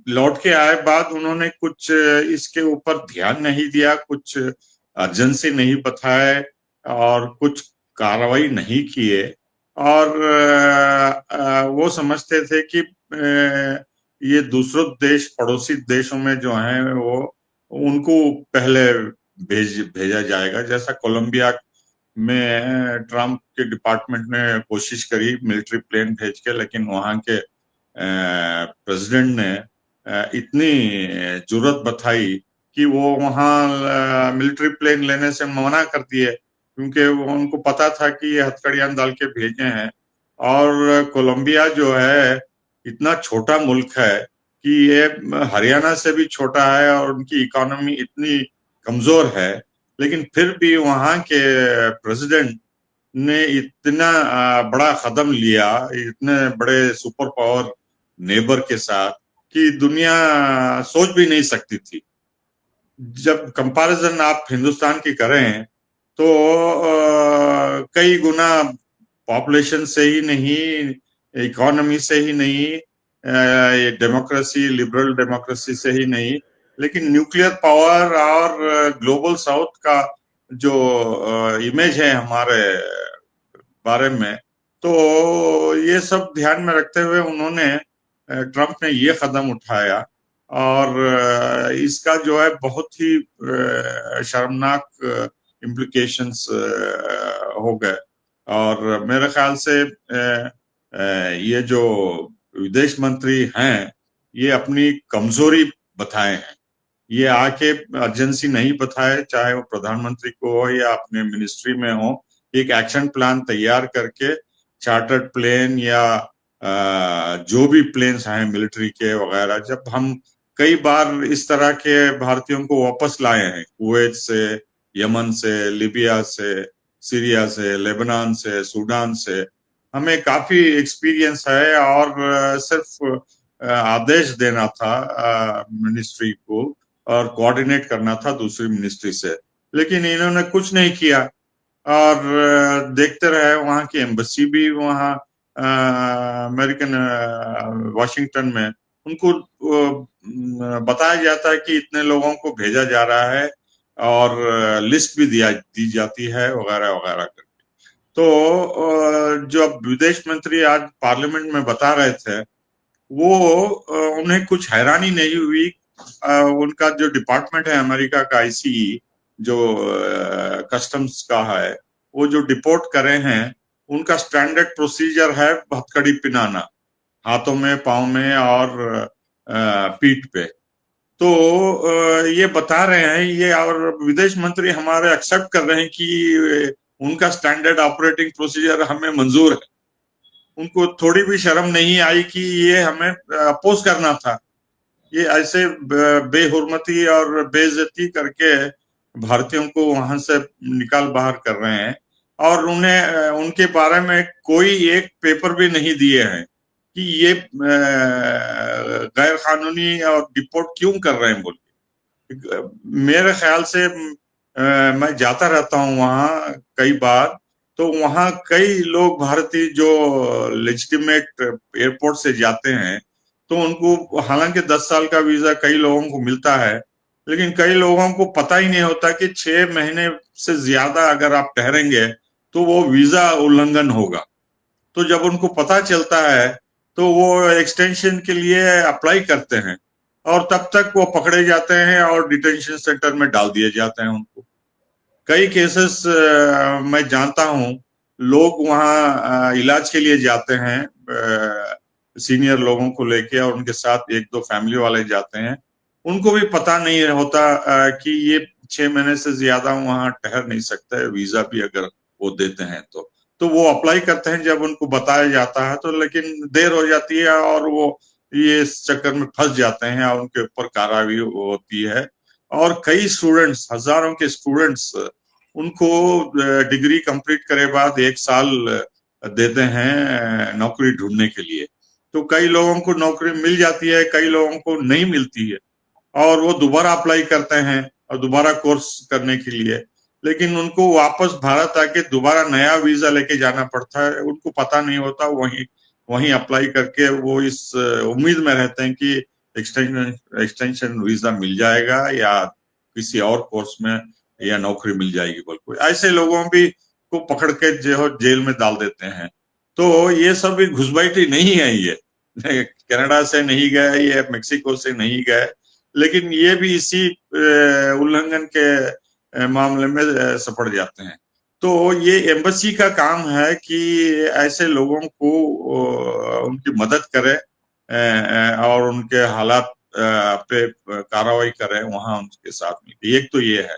लौट के आए बाद उन्होंने कुछ इसके ऊपर ध्यान नहीं दिया, कुछ अर्जेंसी नहीं बताए और कुछ कार्रवाई नहीं किए, और वो समझते थे कि ये दूसरों देश, पड़ोसी देशों में जो हैं वो उनको पहले भेजा जाएगा। जैसा कोलंबिया में ट्रंप के डिपार्टमेंट ने कोशिश करी मिलिट्री प्लेन भेज के, लेकिन वहां के प्रेसिडेंट ने इतनी जुर्रत बताई कि वो वहां मिलिट्री प्लेन लेने से मना कर दिए, क्योंकि उनको पता था कि ये हथकड़ियां डाल के भेजे हैं। और कोलंबिया जो है इतना छोटा मुल्क है कि ये हरियाणा से भी छोटा है और उनकी इकोनॉमी इतनी कमजोर है, लेकिन फिर भी वहां के प्रेसिडेंट ने इतना बड़ा कदम लिया, इतने बड़े सुपर पावर नेबर के साथ, कि दुनिया सोच भी नहीं सकती थी। जब कंपैरिजन आप हिंदुस्तान की करें तो कई गुना पॉपुलेशन से ही नहीं, इकोनॉमी से ही नहीं, डेमोक्रेसी, लिबरल डेमोक्रेसी से ही नहीं, लेकिन न्यूक्लियर पावर और ग्लोबल साउथ का जो इमेज है हमारे बारे में, तो ये सब ध्यान में रखते हुए उन्होंने ट्रम्प ने ये कदम उठाया और इसका जो है बहुत ही शर्मनाक इम्प्लीकेशंस हो गए। और मेरे ख्याल से ये जो विदेश मंत्री हैं ये अपनी कमजोरी बताए हैं, ये आके अर्जेंसी नहीं बताए, चाहे वो प्रधानमंत्री को हो या अपने मिनिस्ट्री में हो, एक एक्शन प्लान तैयार करके चार्टर्ड प्लेन या जो भी प्लेन्स हैं मिलिट्री के वगैरह, जब हम कई बार इस तरह के भारतीयों को वापस लाए हैं कुवैत से, यमन से, लिबिया से, सीरिया से, लेबनान से, सूडान से, हमें काफी एक्सपीरियंस है और सिर्फ आदेश देना था मिनिस्ट्री को और कोऑर्डिनेट करना था दूसरी मिनिस्ट्री से, लेकिन इन्होंने कुछ नहीं किया और देखते रहे। वहां की एम्बेसी भी वहां अमेरिकन वाशिंगटन में, उनको बताया जाता है कि इतने लोगों को भेजा जा रहा है और लिस्ट भी दी जाती है वगैरह वगैरह करके। तो जो विदेश मंत्री आज पार्लियामेंट में बता रहे थे वो उन्हें कुछ हैरानी नहीं हुई। उनका जो डिपार्टमेंट है अमेरिका का आईसीई जो कस्टम्स का है, वो जो डिपोर्ट करे हैं उनका स्टैंडर्ड प्रोसीजर है हथकड़ी पिनाना हाथों में, पाँव में और पीठ पे। तो ये बता रहे हैं ये, और विदेश मंत्री हमारे एक्सेप्ट कर रहे हैं कि उनका स्टैंडर्ड ऑपरेटिंग प्रोसीजर हमें मंजूर है। उनको थोड़ी भी शर्म नहीं आई कि ये हमें अपोज करना था। ये ऐसे बेहुरमती और बेइज्जती करके भारतीयों को वहां से निकाल बाहर कर रहे हैं और उन्हें उनके बारे में कोई एक पेपर भी नहीं दिए हैं कि ये गैर कानूनी और डिपोर्ट क्यों कर रहे हैं बोल के। मेरे ख्याल से मैं जाता रहता हूँ वहां कई बार, तो वहां कई लोग भारतीय जो लेजिटिमेट एयरपोर्ट से जाते हैं तो उनको हालांकि 10 साल का वीजा कई लोगों को मिलता है, लेकिन कई लोगों को पता ही नहीं होता कि 6 महीने से ज्यादा अगर आप ठहरेंगे तो वो वीजा उल्लंघन होगा। तो जब उनको पता चलता है तो वो एक्सटेंशन के लिए अप्लाई करते हैं और तब तक वो पकड़े जाते हैं और डिटेंशन सेंटर में डाल दिए जाते हैं उनको। कई केसेस मैं जानता हूं, लोग वहां इलाज के लिए जाते हैं, सीनियर लोगों को लेके और उनके साथ 1-2 फैमिली वाले जाते हैं, उनको भी पता नहीं होता कि ये 6 महीने से ज्यादा वहां ठहर नहीं सकते, वीजा भी अगर वो देते हैं तो वो अप्लाई करते हैं जब उनको बताया जाता है तो, लेकिन देर हो जाती है और वो ये इस चक्कर में फंस जाते हैं और उनके ऊपर कार्रवाई होती है। और कई स्टूडेंट्स, हजारों के स्टूडेंट्स, उनको डिग्री कंप्लीट करे बाद 1 साल देते हैं नौकरी ढूंढने के लिए। तो कई लोगों को नौकरी मिल जाती है, कई लोगों को नहीं मिलती है और वो दोबारा अप्लाई करते हैं और दोबारा कोर्स करने के लिए, लेकिन उनको वापस भारत आके दोबारा नया वीजा लेके जाना पड़ता है। उनको पता नहीं होता, वहीं अप्लाई करके वो इस उम्मीद में रहते हैं कि एक्सटेंशन वीजा मिल जाएगा या किसी और कोर्स में या नौकरी मिल जाएगी बोल। ऐसे लोगों भी को पकड़ के जो जेल में डाल देते हैं। तो ये सब भी घुसपैठी नहीं है, ये कनाडा से नहीं गए, ये मेक्सिको से नहीं गए, लेकिन ये भी इसी उल्लंघन के मामले में सपड़ जाते हैं। तो ये एम्बेसी का काम है कि ऐसे लोगों को उनकी मदद करे और उनके हालात पे कार्रवाई करे वहां उनके साथ में। एक तो ये है।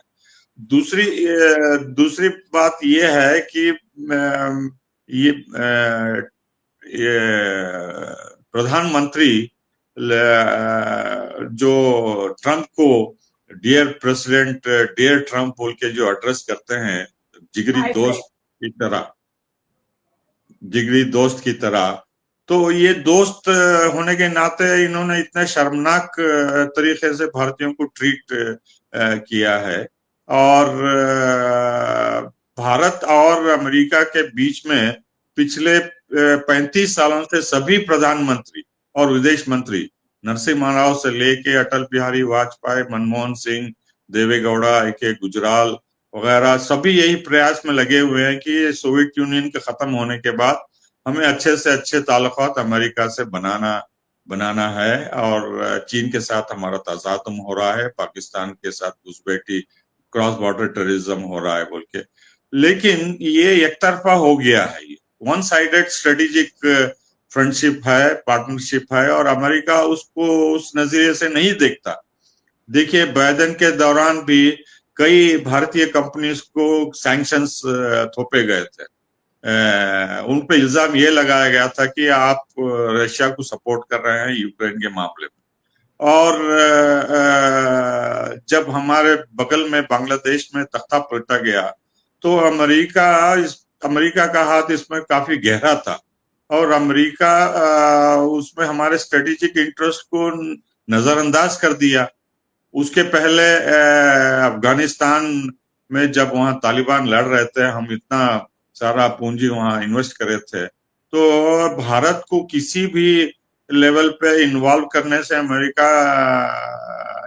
दूसरी बात ये है कि ये प्रधानमंत्री जो ट्रम्प को डियर प्रेसिडेंट, डियर ट्रम्प बोल के जो एड्रेस करते हैं जिगरी दोस्त की तरह, तो ये दोस्त होने के नाते इन्होंने इतने शर्मनाक तरीके से भारतीयों को ट्रीट किया है। और भारत और अमेरिका के बीच में पिछले 35 सालों से सभी प्रधानमंत्री और विदेश मंत्री नरसिम्हा राव से लेके अटल बिहारी वाजपेयी, मनमोहन सिंह, देवेगौड़ा, A.K. गुजराल वगैरह सभी यही प्रयास में लगे हुए हैं कि सोवियत यूनियन के खत्म होने के बाद हमें अच्छे से अच्छे ताल्लुकात अमेरिका से बनाना है। और चीन के साथ हमारा तजादुम हो रहा है, पाकिस्तान के साथ घुसपैठी, क्रॉस बॉर्डर टेररिज्म हो रहा है बोल के। लेकिन ये एक तरफा हो गया है, ये वन साइडेड स्ट्रेटेजिक फ्रेंडशिप है, पार्टनरशिप है, और अमेरिका उसको उस नजरिए से नहीं देखता। देखिए बाइडेन के दौरान भी कई भारतीय कंपनीज को सैंक्शंस थोपे गए थे। उन पे इल्जाम ये लगाया गया था कि आप रशिया को सपोर्ट कर रहे हैं यूक्रेन के मामले में। और जब हमारे बगल में बांग्लादेश में तख्ता पलटा गया तो अमेरिका का हाथ इसमें काफी गहरा था, और अमेरिका उसमें हमारे स्ट्रेटेजिक इंटरेस्ट को नजरअंदाज कर दिया। उसके पहले अफगानिस्तान में जब वहां तालिबान लड़ रहे थे, हम इतना सारा पूंजी वहां इन्वेस्ट करे थे, तो भारत को किसी भी लेवल पे इन्वॉल्व करने से अमेरिका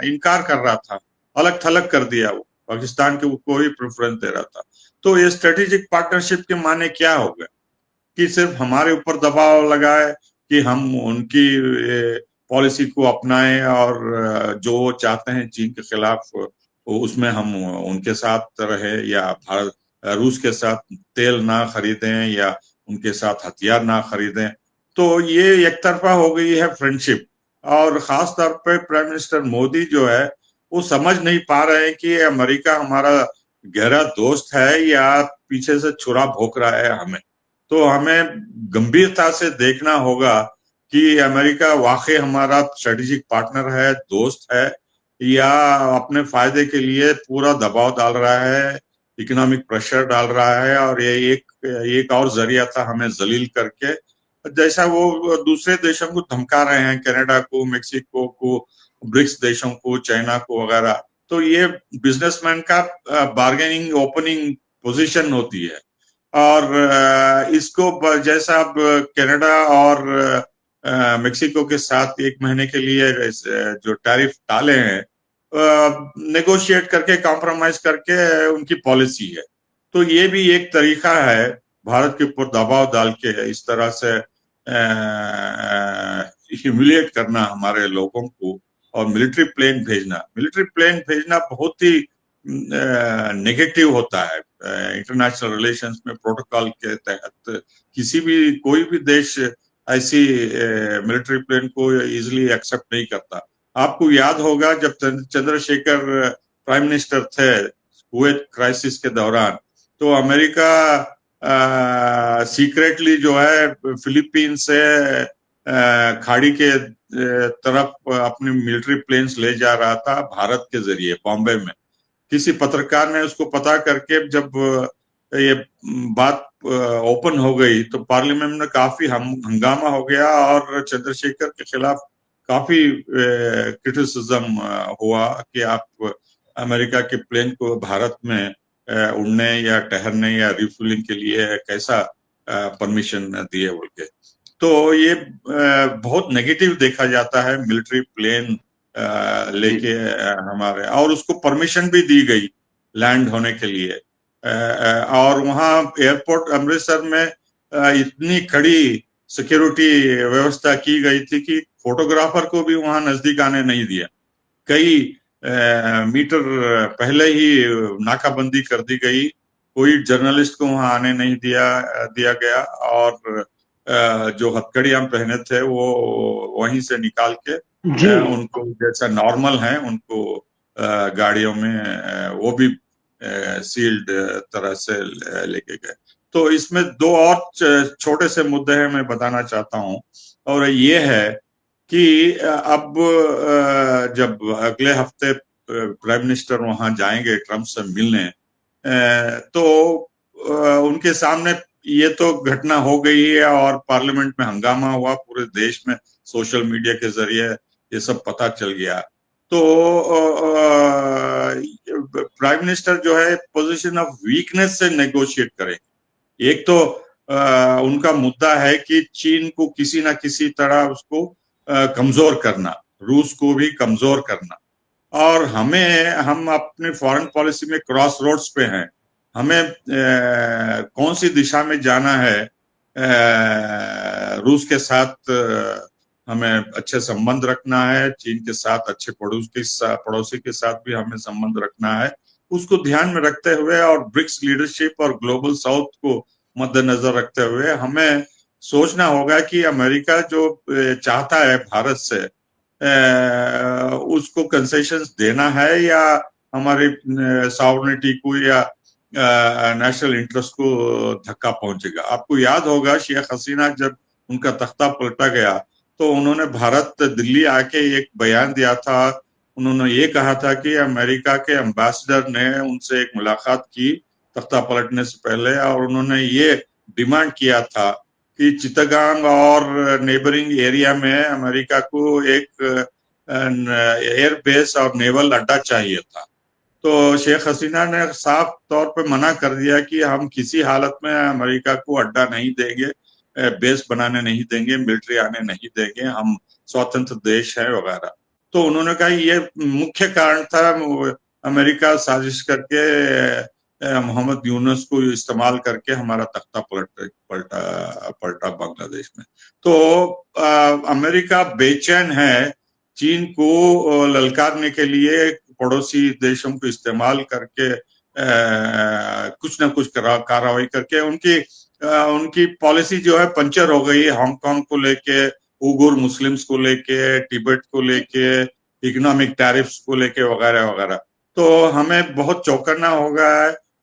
इनकार कर रहा था, अलग थलग कर दिया, वो पाकिस्तान के को ही प्रेफरेंस दे रहा था। तो ये स्ट्रेटेजिक पार्टनरशिप के माने क्या हो गया कि सिर्फ हमारे ऊपर दबाव लगाए कि हम उनकी पॉलिसी को अपनाएं और जो चाहते हैं चीन के खिलाफ उसमें हम उनके साथ रहे, या भारत रूस के साथ तेल ना खरीदें या उनके साथ हथियार ना खरीदें। तो ये एक तरफा हो गई है फ्रेंडशिप। और खास तौर पे प्राइम मिनिस्टर मोदी जो है वो समझ नहीं पा रहे हैं कि अमेरिका हमारा गहरा दोस्त है या पीछे से छुरा भोंक रहा है हमें। तो हमें गंभीरता से देखना होगा कि अमेरिका वाकई हमारा स्ट्रेटेजिक पार्टनर है, दोस्त है, या अपने फायदे के लिए पूरा दबाव डाल रहा है, इकोनॉमिक प्रेशर डाल रहा है, और ये एक और जरिया था हमें जलील करके, जैसा वो दूसरे देशों को धमका रहे हैं, कनाडा को, मेक्सिको को, ब्रिक्स देशों को, चाइना को वगैरह। तो ये बिजनेसमैन का बार्गेनिंग ओपनिंग पोजीशन होती है। और इसको जैसा अब कनाडा और मेक्सिको के साथ 1 महीने के लिए जो टैरिफ डाले हैं, नेगोशिएट करके, कॉम्प्रोमाइज करके उनकी पॉलिसी है। तो ये भी एक तरीका है भारत के ऊपर दबाव डाल के इस तरह से ह्यूमिलिएट करना हमारे लोगों को, और मिलिट्री प्लेन भेजना बहुत ही नेगेटिव होता है। इंटरनेशनल रिलेशंस में प्रोटोकॉल के तहत कोई भी देश ऐसी मिलिट्री प्लेन को इजीली एक्सेप्ट नहीं करता। आपको याद होगा जब चंद्रशेखर प्राइम मिनिस्टर थे कुवैत क्राइसिस के दौरान, तो अमेरिका सीक्रेटली जो है फिलीपीन से खाड़ी के तरफ अपनी मिलिट्री प्लेन्स ले जा रहा था भारत के जरिए बॉम्बे में। किसी पत्रकार ने उसको पता करके जब ये बात ओपन हो गई तो पार्लियामेंट में काफी हंगामा हो गया, और चंद्रशेखर के खिलाफ काफी क्रिटिसिज्म हुआ कि आप अमेरिका के प्लेन को भारत में उड़ने या ठहरने या रिफ्यूलिंग के लिए कैसा परमिशन दिए बोल के। तो ये बहुत नेगेटिव देखा जाता है मिलिट्री प्लेन लेके हमारे, और उसको परमिशन भी दी गई लैंड होने के लिए। और वहाँ एयरपोर्ट अमृतसर में इतनी कड़ी सिक्योरिटी व्यवस्था की गई थी कि फोटोग्राफर को भी वहां नजदीक आने नहीं दिया। कई मीटर पहले ही नाकाबंदी कर दी गई, कोई जर्नलिस्ट को वहां आने नहीं दिया गया, और जो हथकड़ियां पहने थे वो वहीं से निकाल के उनको जैसा नॉर्मल है उनको गाड़ियों में वो भी सील्ड तरह से लेके गए। तो इसमें 2 और छोटे से मुद्दे हैं मैं बताना चाहता हूं, और ये है कि अब जब अगले हफ्ते प्राइम मिनिस्टर वहां जाएंगे ट्रंप से मिलने, तो उनके सामने ये तो घटना हो गई है और पार्लियामेंट में हंगामा हुआ, पूरे देश में सोशल मीडिया के जरिए ये सब पता चल गया। तो प्राइम मिनिस्टर जो है पोजीशन ऑफ वीकनेस से नेगोशिएट करें। एक तो उनका मुद्दा है कि चीन को किसी ना किसी तरह उसको कमजोर करना, रूस को भी कमजोर करना। और हम अपने फॉरेन पॉलिसी में क्रॉस रोड्स पे हैं। हमें कौन सी दिशा में जाना है। रूस के साथ हमें अच्छे संबंध रखना है, चीन के साथ अच्छे पड़ोसी के साथ भी हमें संबंध रखना है। उसको ध्यान में रखते हुए और ब्रिक्स लीडरशिप और ग्लोबल साउथ को मद्देनजर रखते हुए हमें सोचना होगा कि अमेरिका जो चाहता है भारत से उसको कंसेशंस देना है या हमारी सॉवरेनिटी को या नेशनल इंटरेस्ट को धक्का पहुंचेगा। आपको याद होगा शेख हसीना जब उनका तख्ता पलटा गया तो उन्होंने भारत दिल्ली आके एक बयान दिया था। उन्होंने ये कहा था कि अमेरिका के एम्बेसडर ने उनसे एक मुलाकात की तख्ता पलटने से पहले और उन्होंने ये डिमांड किया था कि चिटागांग और नेबरिंग एरिया में अमेरिका को एक एयर बेस और नेवल अड्डा चाहिए था। तो शेख हसीना ने साफ तौर पे मना कर दिया कि हम किसी हालत में अमेरिका को अड्डा नहीं देंगे, बेस बनाने नहीं देंगे, मिलिट्री आने नहीं देंगे, हम स्वतंत्र देश है वगैरह। तो उन्होंने कहा ये मुख्य कारण था अमेरिका साजिश करके मोहम्मद यूनुस को इस्तेमाल करके हमारा तख्ता पलटा बांग्लादेश में। तो अमेरिका बेचैन है चीन को ललकारने के लिए पड़ोसी देशों को इस्तेमाल करके कुछ ना कुछ कार्रवाई करके उनकी पॉलिसी जो है पंचर हो गई। हांगकांग को लेके, उइगुर मुस्लिम्स को लेके, तिब्बत को लेके, इकोनॉमिक टैरिफ्स को लेके वगैरह वगैरह। तो हमें बहुत चौकन्ना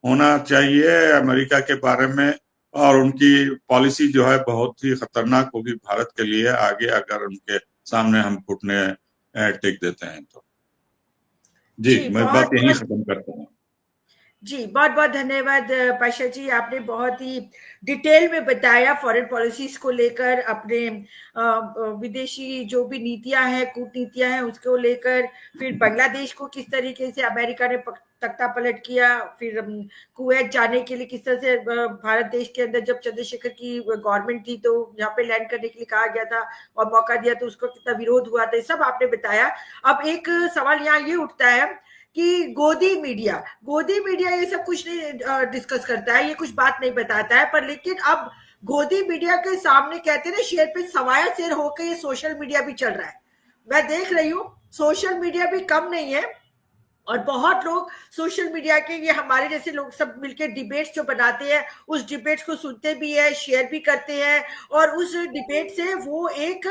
होना चाहिए अमेरिका के बारे में और उनकी पॉलिसी जो है बहुत ही खतरनाक होगी भारत के लिए आगे अगर उनके सामने हम घुटने टेक देते हैं तो। जी मैं बात यहीं खत्म करता हूँ। जी बहुत बहुत धन्यवाद पाशा जी, आपने बहुत ही डिटेल में बताया फॉरेन पॉलिसीज को लेकर, अपने विदेशी जो भी नीतियां हैं, कूटनीतियां हैं उसको लेकर, फिर बांग्लादेश को किस तरीके से अमेरिका ने तख्ता पलट किया, फिर कुवैत जाने के लिए किस तरह से भारत देश के अंदर जब चंद्रशेखर की गवर्नमेंट थी तो यहाँ पे लैंड करने के लिए कहा गया था और मौका दिया तो उसको कितना विरोध हुआ था, सब आपने बताया। अब एक सवाल यहाँ ये उठता है कि गोदी मीडिया ये सब कुछ नहीं डिस्कस करता है, ये कुछ बात नहीं बताता है, पर लेकिन अब गोदी मीडिया के सामने कहते हैं ना शेर पे सवाया शेर होकर ये सोशल मीडिया भी चल रहा है। मैं देख रही हूँ सोशल मीडिया भी कम नहीं है और बहुत लोग सोशल मीडिया के, ये हमारे जैसे लोग सब मिलके डिबेट्स जो बनाते हैं उस डिबेट्स को सुनते भी है, शेयर भी करते हैं और उस डिबेट से वो एक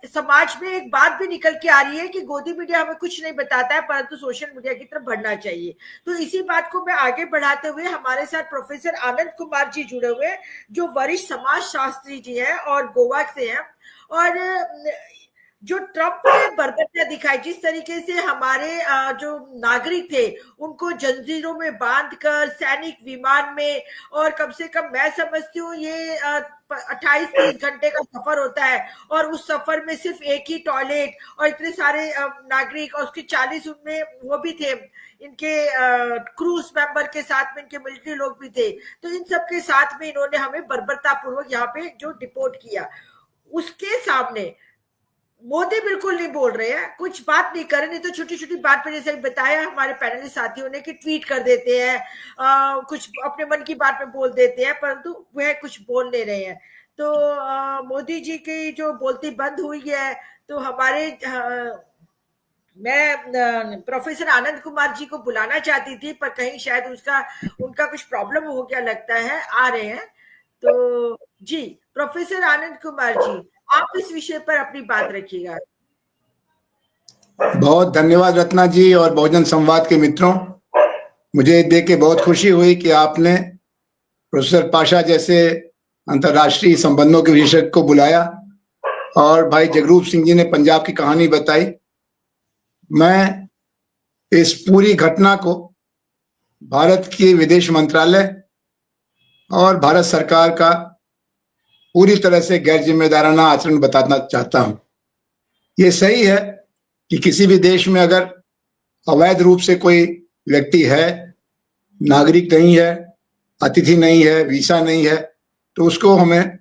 समाज में एक बात भी निकल के आ रही है कि गोदी मीडिया हमें कुछ नहीं बताता है परंतु सोशल मीडिया की तरफ बढ़ना चाहिए। तो इसी बात को मैं आगे बढ़ाते हुए हमारे साथ प्रोफेसर आनंद कुमार जी जुड़े हुए हैं जो वरिष्ठ समाज शास्त्री जी हैं और गोवा से हैं। और जो ट्रंप ने बर्बरता दिखाई, जिस तरीके से हमारे जो नागरिक थे उनको जंजीरों में बांधकर सैनिक विमान में, और कम से कम मैं समझती हूँ ये 28-30 घंटे का सफर होता है और उस सफर में सिर्फ एक ही टॉयलेट और इतने सारे नागरिक और उसके 40 उनमें वो भी थे इनके क्रूज मेंबर के साथ में इनके मिलिट्री लोग भी थे। तो इन सब के साथ में इन्होंने हमें बर्बरता पूर्वक यहाँ पे जो डिपोर्ट किया, उसके सामने मोदी बिल्कुल नहीं बोल रहे हैं, कुछ बात नहीं कर रहे, नहीं तो छोटी छोटी बात पे जैसे बताया हमारे पैनलिस्ट साथियों ने कि ट्वीट कर देते हैं, कुछ अपने मन की बात में बोल देते हैं परंतु वह कुछ बोल नहीं रहे हैं। तो मोदी जी की जो बोलती बंद हुई है तो हमारे मैं प्रोफेसर आनंद कुमार जी को बुलाना चाहती थी पर कहीं शायद उनका कुछ प्रॉब्लम हो गया लगता है, आ रहे हैं। तो जी प्रोफेसर आनंद कुमार जी आप इस विषय पर अपनी बात रखिएगा। बहुत धन्यवाद रत्ना जी और बहुजन संवाद के मित्रों, मुझे देख के बहुत खुशी हुई कि आपने प्रोफेसर पाशा जैसे अंतर्राष्ट्रीय संबंधों के विशेषज्ञ को बुलाया और भाई जगरूप सिंह जी ने पंजाब की कहानी बताई। मैं इस पूरी घटना को भारत के विदेश मंत्रालय और भारत सरकार का पूरी तरह से गैर जिम्मेदाराना आचरण बताना चाहता हूं। ये सही है कि किसी भी देश में अगर अवैध रूप से कोई व्यक्ति है, नागरिक नहीं है, अतिथि नहीं है, वीसा नहीं है, तो उसको हमें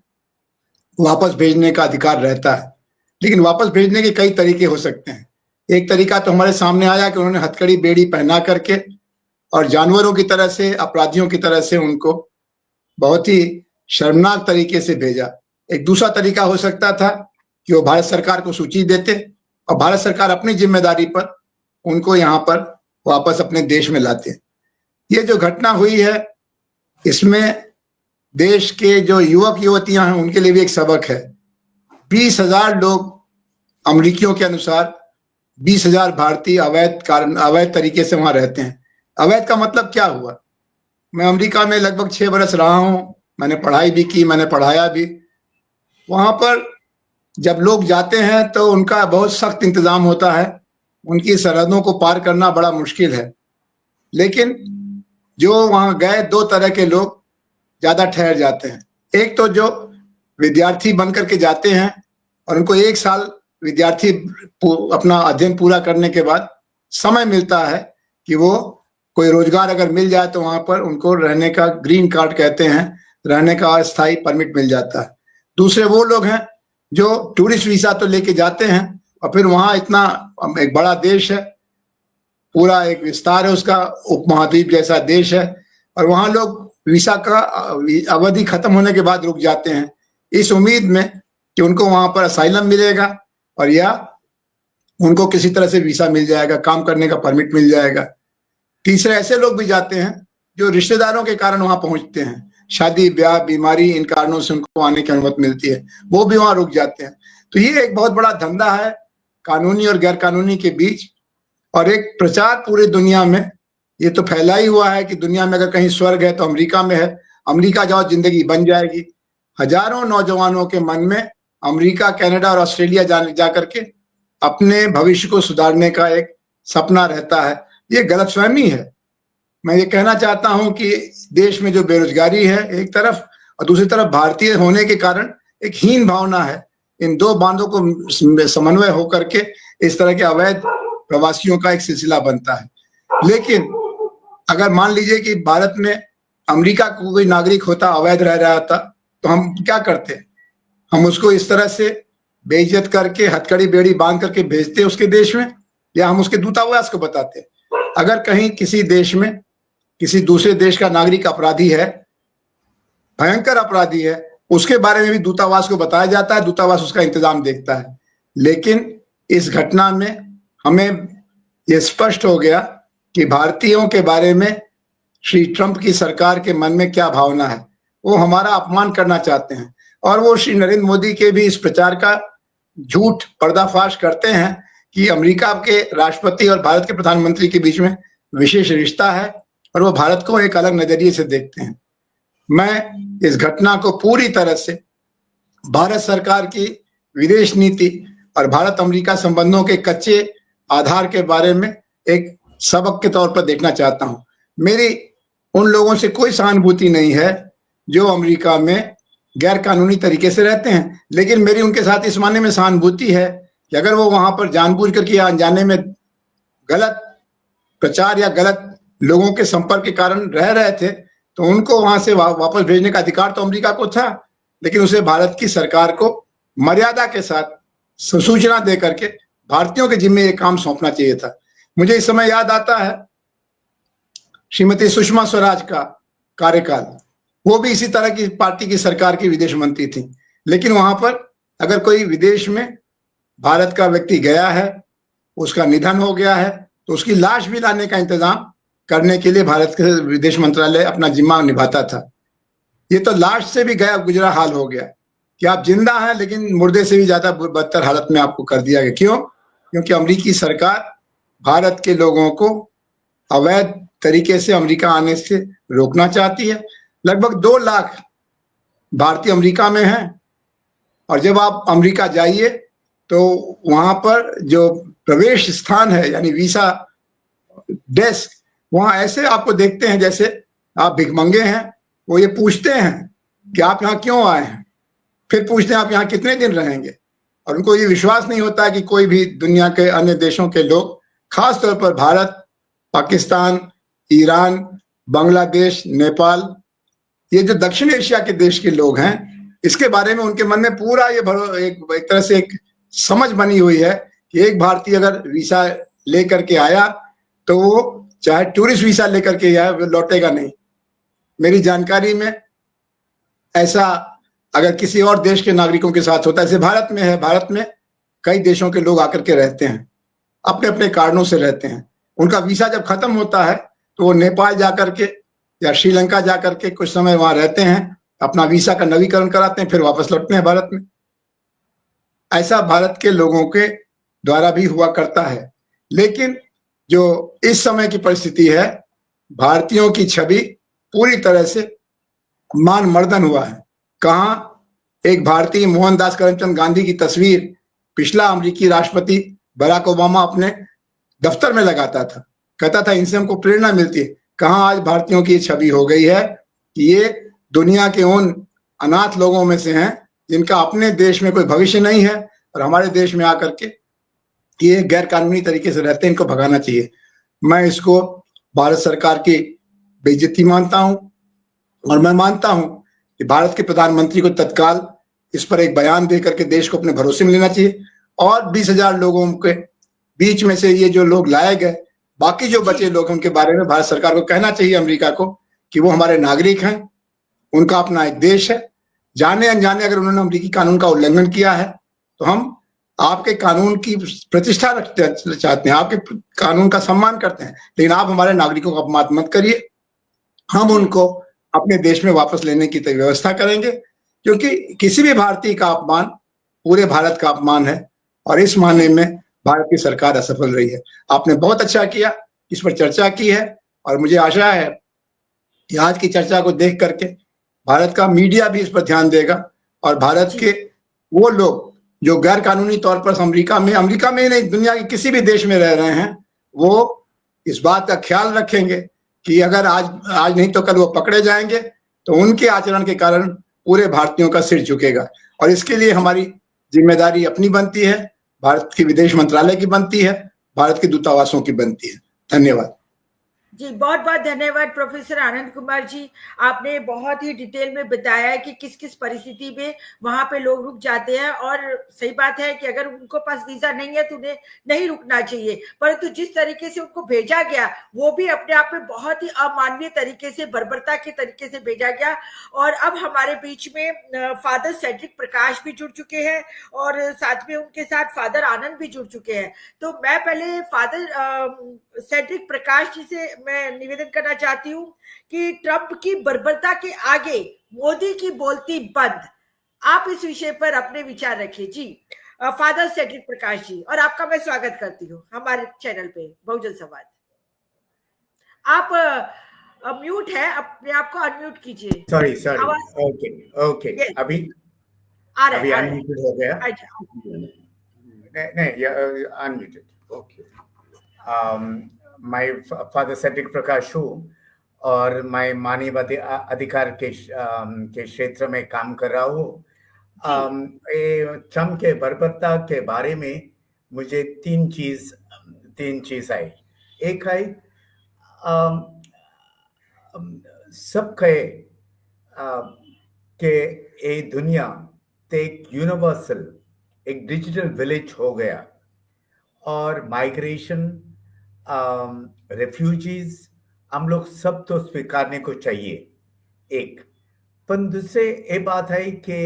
वापस भेजने का अधिकार रहता है। लेकिन वापस भेजने के कई तरीके हो सकते हैं। एक तरीका तो हमारे सामने आया कि उन्होंने हथकड़ी बेड़ी पहना करके और जानवरों की तरह से, अपराधियों की तरह से उनको बहुत ही शर्मनाक तरीके से भेजा। एक दूसरा तरीका हो सकता था कि वो भारत सरकार को सूची देते और भारत सरकार अपनी जिम्मेदारी पर उनको यहाँ पर वापस अपने देश में लाते। ये जो घटना हुई है इसमें देश के जो युवक युवतियां हैं उनके लिए भी एक सबक है। 20,000 लोग अमरीकियों के अनुसार 20,000 भारतीय अवैध तरीके से वहां रहते हैं। अवैध का मतलब क्या हुआ? मैं अमेरिका में लगभग 6 बरस रहा हूं, मैंने पढ़ाई भी की, मैंने पढ़ाया भी। वहां पर जब लोग जाते हैं तो उनका बहुत सख्त इंतजाम होता है, उनकी सरहदों को पार करना बड़ा मुश्किल है। लेकिन जो वहां गए, 2 तरह के लोग ज्यादा ठहर जाते हैं। एक तो जो विद्यार्थी बन करके जाते हैं और उनको 1 साल विद्यार्थी अपना अध्ययन पूरा करने के बाद समय मिलता है कि वो कोई रोजगार अगर मिल जाए तो वहां पर उनको रहने का, ग्रीन कार्ड कहते हैं, रहने का अस्थायी परमिट मिल जाता है। दूसरे वो लोग हैं जो टूरिस्ट वीजा तो लेके जाते हैं और फिर वहां इतना एक बड़ा देश है, पूरा एक विस्तार है उसका, उपमहाद्वीप जैसा देश है, और वहां लोग वीसा का अवधि खत्म होने के बाद रुक जाते हैं इस उम्मीद में कि उनको वहां पर असाइलम मिलेगा और या उनको किसी तरह से वीसा मिल जाएगा, काम करने का परमिट मिल जाएगा। तीसरे ऐसे लोग भी जाते हैं जो रिश्तेदारों के कारण वहां पहुंचते हैं, शादी ब्याह बीमारी इन कारणों से उनको आने की अनुमति मिलती है, वो भी वहां रुक जाते हैं। तो ये एक बहुत बड़ा धंधा है कानूनी और गैर कानूनी के बीच, और एक प्रचार पूरी दुनिया में ये तो फैला ही हुआ है कि दुनिया में अगर कहीं स्वर्ग है तो अमेरिका में है, अमेरिका जाओ जिंदगी बन जाएगी। हजारों नौजवानों के मन में अमेरिका, कनाडा और ऑस्ट्रेलिया जा करके अपने भविष्य को सुधारने का एक सपना रहता है। ये गलतफहमी है। मैं ये कहना चाहता हूं कि देश में जो बेरोजगारी है एक तरफ और दूसरी तरफ भारतीय होने के कारण एक हीन भावना है, इन 2 बांधों को समन्वय होकर के इस तरह के अवैध प्रवासियों का एक सिलसिला बनता है। लेकिन अगर मान लीजिए कि भारत में अमेरिका का कोई नागरिक होता, अवैध रह रहा था, तो हम क्या करते? हम उसको इस तरह से बेइज्जत करके हथकड़ी बेड़ी बांध करके भेजते उसके देश में, या हम उसके दूतावास को बताते? अगर कहीं किसी देश में किसी दूसरे देश का नागरिक अपराधी है, भयंकर अपराधी है, उसके बारे में भी दूतावास को बताया जाता है, दूतावास उसका इंतजाम देखता है। लेकिन इस घटना में हमें यह स्पष्ट हो गया कि भारतीयों के बारे में श्री ट्रंप की सरकार के मन में क्या भावना है। वो हमारा अपमान करना चाहते हैं और वो श्री नरेंद्र मोदी के भी इस प्रचार का झूठ पर्दाफाश करते हैं कि अमेरिका के राष्ट्रपति और भारत के प्रधानमंत्री के बीच में विशेष रिश्ता है और वो भारत को एक अलग नजरिए से देखते हैं। मैं इस घटना को पूरी तरह से भारत सरकार की विदेश नीति और भारत अमेरिका संबंधों के कच्चे आधार के बारे में एक सबक के तौर पर देखना चाहता हूं। मेरी उन लोगों से कोई सहानुभूति नहीं है जो अमेरिका में गैर कानूनी तरीके से रहते हैं, लेकिन मेरी उनके साथ इस मायने में सहानुभूति है कि अगर वो वहां पर जानबूझ करके या अनजाने में गलत प्रचार या गलत लोगों के संपर्क के कारण रह रहे थे तो उनको वहां से वापस भेजने का अधिकार तो अमेरिका को था, लेकिन उसे भारत की सरकार को मर्यादा के साथ सूचना दे करके भारतीयों के जिम्मे ये काम सौंपना चाहिए था। मुझे इस समय याद आता है श्रीमती सुषमा स्वराज का कार्यकाल, वो भी इसी तरह की पार्टी की सरकार की विदेश मंत्री थी, लेकिन वहां पर अगर कोई विदेश में भारत का व्यक्ति गया है, उसका निधन हो गया है, तो उसकी लाश भी लाने का इंतजाम करने के लिए भारत के विदेश मंत्रालय अपना जिम्मा निभाता था। ये तो लाश से भी गया गुजरा हाल हो गया कि आप जिंदा हैं लेकिन मुर्दे से भी ज्यादा बदतर हालत में आपको कर दिया गया। क्यों? क्योंकि अमेरिकी सरकार भारत के लोगों को अवैध तरीके से अमेरिका आने से रोकना चाहती है। लगभग 2 लाख भारतीय अमेरिका में हैं और जब आप अमेरिका जाइए तो वहां पर जो प्रवेश स्थान है यानी वीसा डेस्क, वहां ऐसे आपको देखते हैं जैसे आप भिखमंगे हैं। वो ये पूछते हैं कि आप यहाँ क्यों आए हैं, फिर पूछते हैं आप यहाँ कितने दिन रहेंगे, और उनको ये विश्वास नहीं होता कि कोई भी दुनिया के अन्य देशों के लोग, खास तौर पर भारत, पाकिस्तान, ईरान, बांग्लादेश, नेपाल, ये जो दक्षिण एशिया के देश के लोग हैं, इसके बारे में उनके मन में पूरा ये एक तरह से एक समझ बनी हुई है कि एक भारतीय अगर वीसा लेकर के आया तो वो चाहे टूरिस्ट वीसा लेकर के आया वो लौटेगा नहीं। मेरी जानकारी में ऐसा अगर किसी और देश के नागरिकों के साथ होता है, जैसे भारत में है, भारत में कई देशों के लोग आकर के रहते हैं, अपने अपने कारणों से रहते हैं। उनका वीसा जब खत्म होता है तो वो नेपाल जाकर के या श्रीलंका जाकर के कुछ समय वहां रहते हैं, अपना वीसा का नवीकरण कराते हैं, फिर वापस लौटते हैं भारत में। ऐसा भारत के लोगों के द्वारा भी हुआ करता है। लेकिन जो इस समय की परिस्थिति है, भारतीयों की छवि पूरी तरह से मान मर्दन हुआ है। कहां एक भारतीय मोहनदास करमचंद गांधी की तस्वीर पिछला अमेरिकी राष्ट्रपति बराक ओबामा अपने दफ्तर में लगाता था, कहता था इनसे हमको प्रेरणा मिलती है। कहां आज भारतीयों की छवि हो गई है कि ये दुनिया के उन अनाथ लोगों में से हैं जिनका अपने देश में कोई भविष्य नहीं है और हमारे देश में आकर के ये गैर कानूनी तरीके से रहते हैं, इनको भगाना चाहिए। मैं इसको भारत सरकार की बेइज्जती मानता हूं और मैं मानता हूं कि भारत के प्रधानमंत्री को तत्काल इस पर एक बयान दे करके देश को अपने भरोसे में लेना चाहिए और 20,000 लोगों के बीच में से ये जो लोग लाए गए, बाकी जो बचे लोग उनके बारे में भारत सरकार को कहना चाहिए अमेरिका को कि वो हमारे नागरिक हैं, उनका अपना एक देश है। जाने अनजाने अगर उन्होंने अमेरिकी कानून का उल्लंघन किया है तो हम आपके कानून की प्रतिष्ठा रखते चाहते हैं, आपके कानून का सम्मान करते हैं, लेकिन आप हमारे नागरिकों का अपमान मत करिए। हम उनको अपने देश में वापस लेने की व्यवस्था करेंगे, क्योंकि किसी भी भारतीय का अपमान पूरे भारत का अपमान है और इस मायने में भारत की सरकार असफल रही है। आपने बहुत अच्छा किया, इस पर चर्चा की है और मुझे आशा है कि आज की चर्चा को देख करके भारत का मीडिया भी इस पर ध्यान देगा और भारत के वो लोग जो गैर कानूनी तौर पर अमेरिका में ही नहीं दुनिया के किसी भी देश में रह रहे हैं, वो इस बात का ख्याल रखेंगे कि अगर आज नहीं तो कल वो पकड़े जाएंगे तो उनके आचरण के कारण पूरे भारतीयों का सिर झुकेगा। और इसके लिए हमारी जिम्मेदारी अपनी बनती है, भारत की विदेश मंत्रालय की बनती है, भारत के दूतावासों की बनती है। धन्यवाद जी, बहुत बहुत धन्यवाद प्रोफेसर आनंद कुमार जी। आपने बहुत ही डिटेल में बताया है कि किस किस परिस्थिति में वहां पे लोग रुक जाते हैं और सही बात है कि अगर उनको पास वीजा नहीं है तो उन्हें नहीं रुकना चाहिए, परंतु जिस तरीके से उनको भेजा गया वो भी अपने आप में बहुत ही अमानवीय तरीके से, बर्बरता के तरीके से भेजा गया। और अब हमारे बीच में फादर सेड्रिक प्रकाश भी जुड़ चुके हैं और साथ में उनके साथ फादर आनंद भी जुड़ चुके हैं। तो मैं पहले फादर सेड्रिक प्रकाश जी से मैं निवेदन करना चाहती हूँ कि ट्रंप की बर्बरता के आगे मोदी की बोलती बंद, आप इस विषय पर अपने विचार रखिए जी। फादर सेड्रिक प्रकाश जी, और आपका मैं स्वागत करती हूँ हमारे चैनल पे बहुजन संवाद। आप म्यूट है, अपने आप को अनम्यूट कीजिए। Sorry okay Yes. अभी अभी अनम्यूटेड हो गया। अच्छा, नहीं अनम्यूटेड ओके। मैं फादर सेड्रिक प्रकाश हूँ और मैं मानव अधिकार के क्षेत्र में काम कर रहा हूँ। ट्रम्प के बर्बरता के बारे में मुझे तीन चीज आई। एक है सब कहे कि ये दुनिया एक यूनिवर्सल, एक डिजिटल विलेज हो गया और माइग्रेशन, रेफ्यूजीज हम लोग सब तो स्वीकारने को चाहिए एक। पर दूसरे ये बात है कि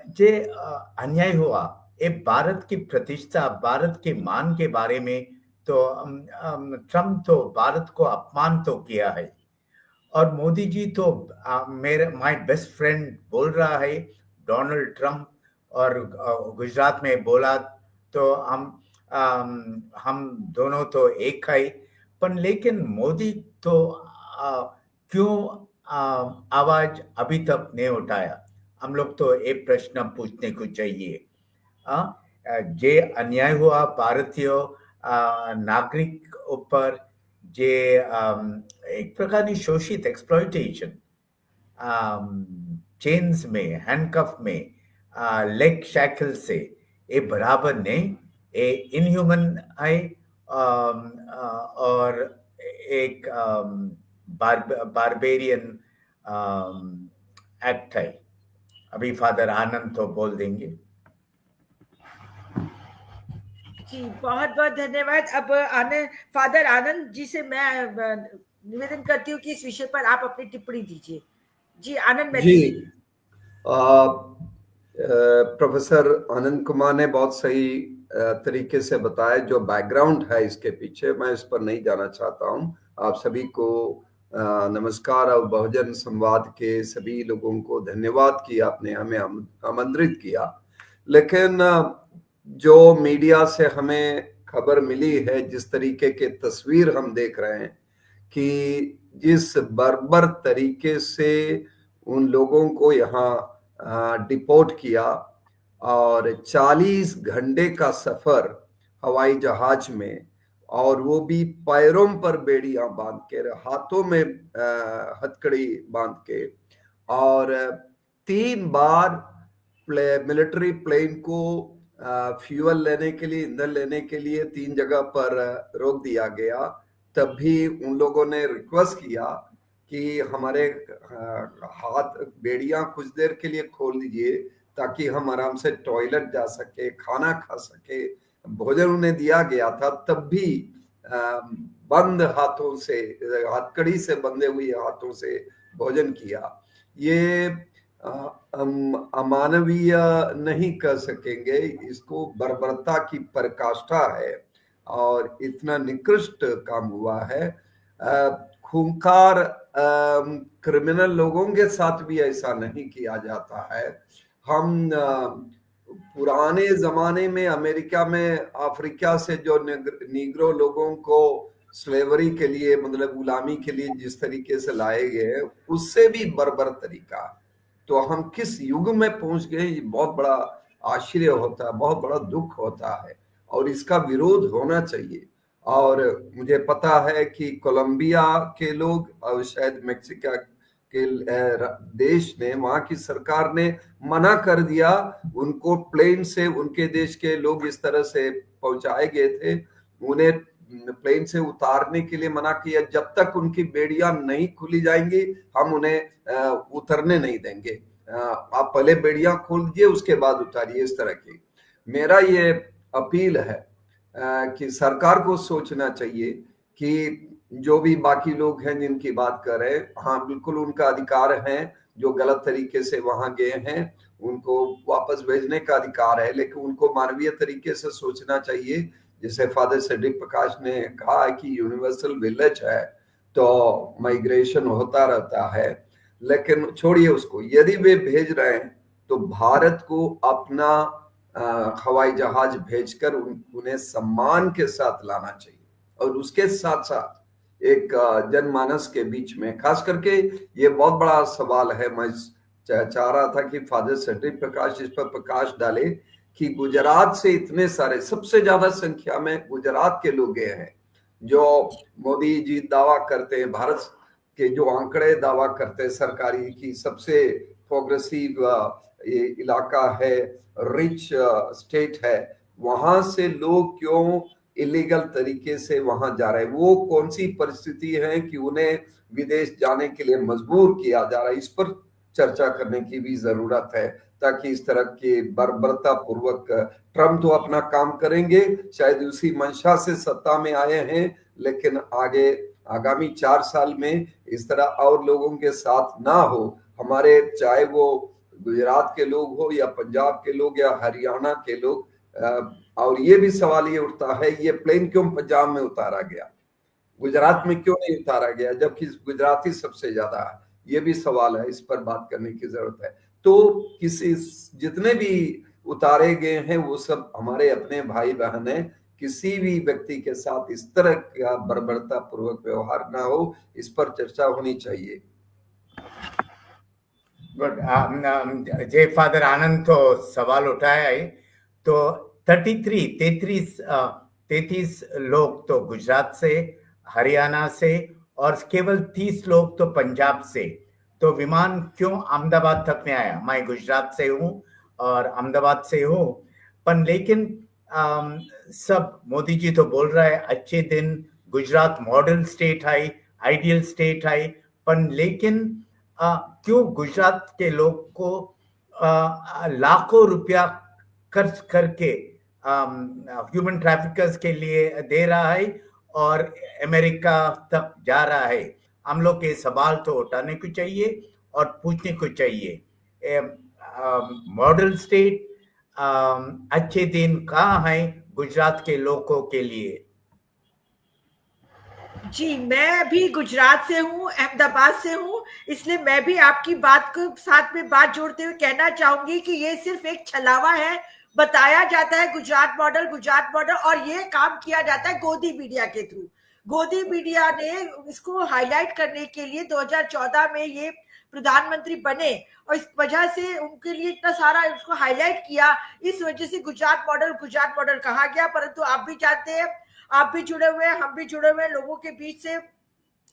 जे अन्याय हुआ, ये भारत की प्रतिष्ठा, भारत के मान के बारे में तो ट्रम्प तो भारत को अपमान तो किया है और मोदी जी तो माय बेस्ट फ्रेंड बोल रहा है डोनाल्ड ट्रम्प, और गुजरात में बोला तो हम दोनों तो एक है। पर लेकिन मोदी तो क्यों आवाज अभी तक नहीं उठाया? हम लोग तो एक प्रश्न पूछने को चाहिए। जे अन्याय हुआ भारतीय नागरिक ऊपर, जे एक प्रकार की शोषित, एक्सप्लॉइटेशन, चेन्स में, हैंडकफ में, लेग शैकल से, ये बराबर नहीं, ये इनह्यूमन है और एक बारबेरियन एक्ट है। अभी फादर आनंद तो बोल देंगे। जी, बहुत-बहुत धन्यवाद। अब आनंद, फादर आनंद जी से मैं निवेदन करती हूँ कि इस विषय पर आप अपनी टिप्पणी दीजिए। जी, आनंद जी, मैथ्यू। प्रोफेसर आनंद कुमार ने बहुत सही तरीके से बताया जो बैकग्राउंड है इसके पीछे। मैं इस पर नहीं जाना चाहता हूँ। आप सभी को नमस्कार और बहुजन संवाद के सभी लोगों को धन्यवाद कि आपने हमें आमंत्रित किया। लेकिन जो मीडिया से हमें खबर मिली है, जिस तरीके के तस्वीर हम देख रहे हैं कि जिस बर्बर तरीके से उन लोगों को यहाँ डिपोर्ट किया और 40 घंटे का सफर हवाई जहाज में, और वो भी पैरों पर बेड़ियां बांध के, हाथों में हथकड़ी बांध के, और 3 बार मिलिट्री प्लेन को फ्यूल लेने के लिए, ईंधन लेने के लिए 3 जगह पर रोक दिया गया। तब भी उन लोगों ने रिक्वेस्ट किया कि हमारे हाथ बेड़ियां कुछ देर के लिए खोल दीजिए ताकि हम आराम से टॉयलेट जा सके, खाना खा सके। भोजन उन्हें दिया गया था, तब भी बंद हाथों से, हथकड़ी से बंधे हुए हाथों से भोजन किया। ये अमानवीय नहीं कर सकेंगे, इसको बर्बरता की पराकाष्ठा है और इतना निकृष्ट काम हुआ है। खूंखार क्रिमिनल लोगों के साथ भी ऐसा नहीं किया जाता है। हम पुराने जमाने में अमेरिका में अफ्रीका से जो निग्रो लोगों को स्लेवरी के लिए, मतलब गुलामी के लिए जिस तरीके से लाए गए, उससे भी बर्बर तरीका। तो हम किस युग में पहुंच गए, ये बहुत बड़ा आश्चर्य होता है, बहुत बड़ा दुख होता है और इसका विरोध होना चाहिए। और मुझे पता है कि कोलंबिया के लोग और शायद मेक्सिको के देश ने, वहां की सरकार ने मना कर दिया उनको प्लेन से, उनके देश के लोग इस तरह से पहुंचाए गए थे, उन्हें प्लेन से उतारने के लिए मना किया। जब तक उनकी बेड़ियां नहीं खुली जाएंगी हम उन्हें उतरने नहीं देंगे, आप पहले बेड़ियां खोल दीजिए उसके बाद उतारिए। इस तरह की मेरा ये अपील है कि सरकार को सोचना चाहिए कि जो भी बाकी लोग हैं जिनकी बात कर रहे हैं, हाँ बिल्कुल उनका अधिकार है, जो गलत तरीके से वहां गए हैं उनको वापस भेजने का अधिकार है, लेकिन उनको मानवीय तरीके से सोचना चाहिए। जैसे फादर सेड्रिक प्रकाश ने कहा कि यूनिवर्सल विलेज है तो माइग्रेशन होता रहता है, लेकिन छोड़िए उसको। यदि वे भेज रहे हैं तो भारत को अपना हवाई जहाज भेजकर उन्हें सम्मान के साथ लाना चाहिए। और उसके साथ साथ एक जनमानस के बीच में, खास करके ये बहुत बड़ा सवाल है, मैं चाह रहा था कि फादर सेड्रिक प्रकाश इस पर प्रकाश डाले कि गुजरात से इतने सारे, सबसे ज्यादा संख्या में गुजरात के लोग गए हैं। जो मोदी जी दावा करते हैं, भारत के जो आंकड़े दावा करते हैं सरकारी की सबसे प्रोग्रेसिव इलाका है, रिच स्टेट है, वहां से लोग क्यों इलीगल तरीके से वहां जा रहे हैं? वो कौन सी परिस्थिति है कि उन्हें विदेश जाने के लिए मजबूर किया जा रहा है? इस पर चर्चा करने की भी जरूरत है ताकि इस तरह की बर्बरता पूर्वक, ट्रम्प तो अपना काम करेंगे, शायद उसी मंशा से सत्ता में आए हैं, लेकिन आगे आगामी 4 साल में इस तरह और लोगों के साथ ना हो। हमारे, चाहे वो गुजरात के लोग हो या पंजाब के लोग या हरियाणा के लोग, और ये भी सवाल ये उठता है, ये प्लेन क्यों पंजाब में उतारा गया, गुजरात में क्यों नहीं उतारा गया, जबकि गुजराती सबसे ज्यादा है? ये भी सवाल है, इस पर बात करने की जरूरत है। तो किसी, जितने भी उतारे गए हैं वो सब हमारे अपने भाई बहन हैं। किसी भी व्यक्ति के साथ इस तरह का बर्बरता पूर्वक व्यवहार ना हो, इस पर चर्चा होनी चाहिए। जय फादर आनंद तो सवाल उठाया है। तो 33 लोग तो गुजरात से, हरियाणा से, और केवल 30 लोग तो पंजाब से। तो विमान क्यों अहमदाबाद तक में आया? मैं गुजरात से हूँ और अहमदाबाद से हूँ, पर लेकिन सब मोदी जी तो बोल रहा है अच्छे दिन, गुजरात मॉडल स्टेट है, आइडियल स्टेट है, पर लेकिन क्यों गुजरात के लोग को लाखों रुपया खर्च करके ह्यूमन ट्रैफिकर्स के लिए दे रहा है और अमेरिका तक जा रहा है। हम लोग के सवाल तो उठाने को चाहिए और पूछने को चाहिए। मॉडल स्टेट, अच्छे दिन कहाँ हैं गुजरात के लोगों के लिए? जी, मैं भी गुजरात से हूँ, अहमदाबाद से हूँ, इसलिए मैं भी आपकी बात को साथ में बात जोड़ते हुए कहना चाहूंगी कि ये सिर्फ एक छलावा है। बताया जाता है गुजरात मॉडल, और ये काम किया जाता है गोदी मीडिया के थ्रू। गोदी मीडिया ने इसको हाईलाइट करने के लिए 2014 में ये प्रधानमंत्री बने और इस वजह से उनके लिए इतना सारा इसको हाईलाइट किया, इस वजह से गुजरात मॉडल कहा गया। परंतु आप भी जानते हैं, आप भी जुड़े हुए हैं, हम भी जुड़े हुए हैं लोगों के बीच से,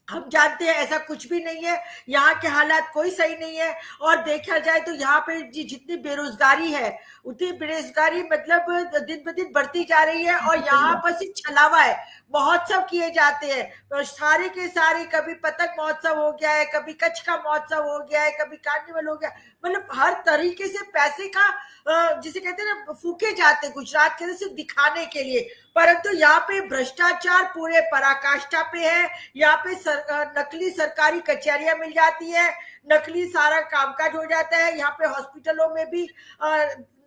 हम जानते हैं ऐसा कुछ भी नहीं है। यहाँ के हालात कोई सही नहीं है। और देखा जाए तो यहाँ पे जितनी बेरोजगारी है, उतनी बेरोजगारी मतलब दिन ब दिन बढ़ती जा रही है। और यहाँ पर सिर्फ छलावा है, महोत्सव किए जाते हैं तो सारे के सारे, कभी पतंग महोत्सव हो गया है, कभी कच्छ का महोत्सव हो गया है, कभी कार्निवल हो गया, मतलब हर तरीके से पैसे का जिसे कहते हैं ना फूके जाते हैं गुजरात के अंदर सिर्फ दिखाने के लिए। परंतु यहाँ पे भ्रष्टाचार पूरे पराकाष्ठा पे है। यहाँ पे नकली सरकारी कचहरियां मिल जाती है, नकली सारा कामकाज हो जाता है। यहाँ पे हॉस्पिटलों में भी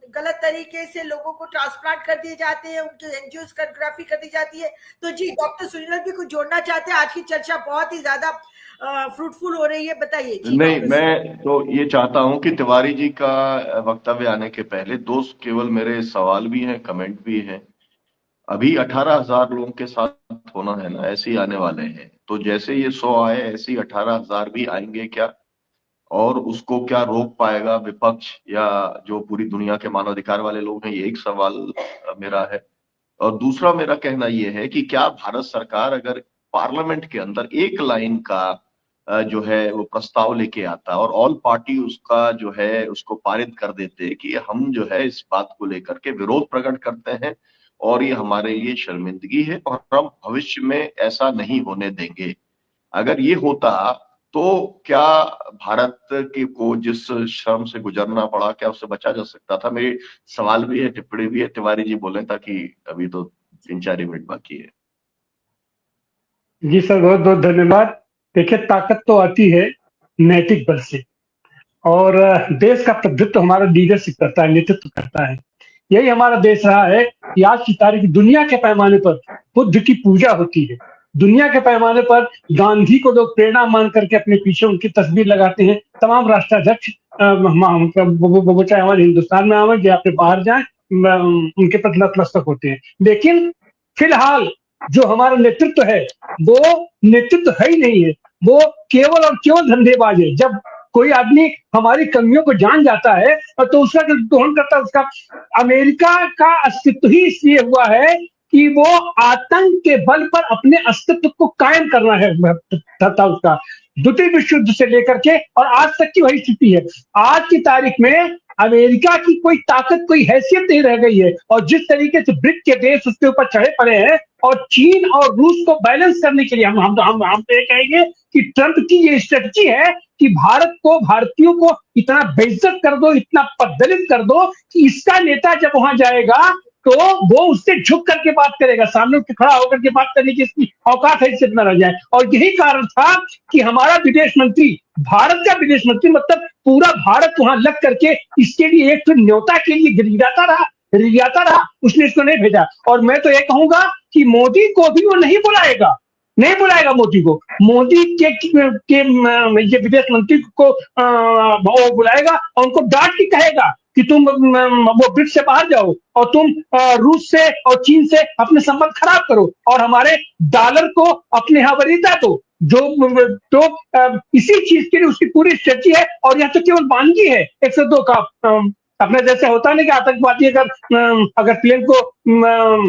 गलत तरीके से लोगों को ट्रांसप्लांट कर दिए जाते हैं, उनके एंजियोग्राफी कर दी जाती है। तो जी डॉक्टर सुनील भी कुछ जोड़ना चाहते हैं? आज की चर्चा बहुत ही ज्यादा फ्रूटफुल हो रही है, बताइए। नहीं, मैं तो ये चाहता हूं कि तिवारी जी का वक्तव्य आने के पहले दो केवल मेरे सवाल भी हैं, कमेंट भी हैं। अभी 18,000 लोगों के साथ होना है ना, ऐसे ही आने वाले हैं, तो जैसे ये 100 आए ऐसे ही 18,000 भी आएंगे क्या? और उसको क्या रोक पाएगा विपक्ष या जो पूरी दुनिया के मानवाधिकार वाले लोग हैं? ये एक सवाल मेरा है। और दूसरा मेरा कहना यह है कि क्या भारत सरकार अगर पार्लियामेंट के अंदर एक लाइन का जो है वो प्रस्ताव लेके आता और ऑल पार्टी उसका जो है उसको पारित कर देते कि हम जो है इस बात को लेकर के विरोध प्रकट करते हैं और ये हमारे लिए शर्मिंदगी है और हम भविष्य में ऐसा नहीं होने देंगे। अगर ये होता तो क्या भारत के को जिस श्रम से गुजरना पड़ा क्या उससे बचा जा सकता था? मेरे सवाल भी है, टिप्पणी भी है, तिवारी जी बोलें ताकि अभी तो 3-4 मिनट बाकी है। जी सर, बहुत बहुत धन्यवाद। देखिए, ताकत तो आती है नैतिक बल से और देश का प्रतिनिधित्व हमारा लीडरशिप करता है, नेतृत्व करता है। यही हमारा देश रहा है कि आज की तारीख दुनिया के पैमाने पर बुद्ध की पूजा होती है। दुनिया के पैमाने पर गांधी को लोग प्रेरणा मान करके अपने पीछे उनकी तस्वीर लगाते हैं। तमाम राष्ट्राध्यक्ष वो चाहे हमारे हिंदुस्तान में आवे या फिर बाहर जाए, उनके प्रति नतमस्तक होते हैं। लेकिन फिलहाल जो हमारा नेतृत्व है वो नेतृत्व है ही नहीं है, वो केवल और केवल धंधेबाज है। जब कोई आदमी हमारी कमियों को जान जाता है तो उसका जो दोहन करता है, उसका अमेरिका का अस्तित्व ही इसलिए हुआ है कि वो आतंक के बल पर अपने अस्तित्व को कायम करना है था उसका, द्वितीय विश्व युद्ध से लेकर के और आज तक की वही स्थिति है। आज की तारीख में अमेरिका की कोई ताकत, कोई हैसियत नहीं रह गई है और जिस तरीके से ब्रिक्स के देश उसके ऊपर चढ़े पड़े हैं और चीन और रूस को बैलेंस करने के लिए हम तो ये कहेंगे कि ट्रंप की ये स्ट्रेटजी है कि भारत को, भारतीयों को इतना बेइज्जत कर दो, इतना पददलित कर दो कि इसका नेता जब वहां जाएगा तो वो उससे झुक करके बात करेगा, सामने उसके खड़ा होकर के बात करने की इसकी औकात हैसियत न रह जाए। और यही कारण था कि हमारा विदेश मंत्री, भारत का विदेश मंत्री मतलब पूरा भारत वहां लग करके इसके लिए एक न्योता के लिए गिरियाता रहा, उसने इसको नहीं भेजा। और मैं तो ये कहूंगा कि मोदी को भी वो नहीं बुलाएगा मोदी को। मोदी के ये विदेश मंत्री को वो बुलाएगा और उनको डांट के कहेगा कि तुम वो ब्रिक्स से बाहर जाओ और तुम रूस से और चीन से अपने संबंध खराब करो और हमारे डॉलर को अपने यहाँ वरीयता दो। जो इसी चीज के लिए उसकी पूरी स्ट्रेटजी है। और यह तो केवल वानगी है 102 का। अपने जैसे होता नहीं कि आतंकवादी अगर प्लेन को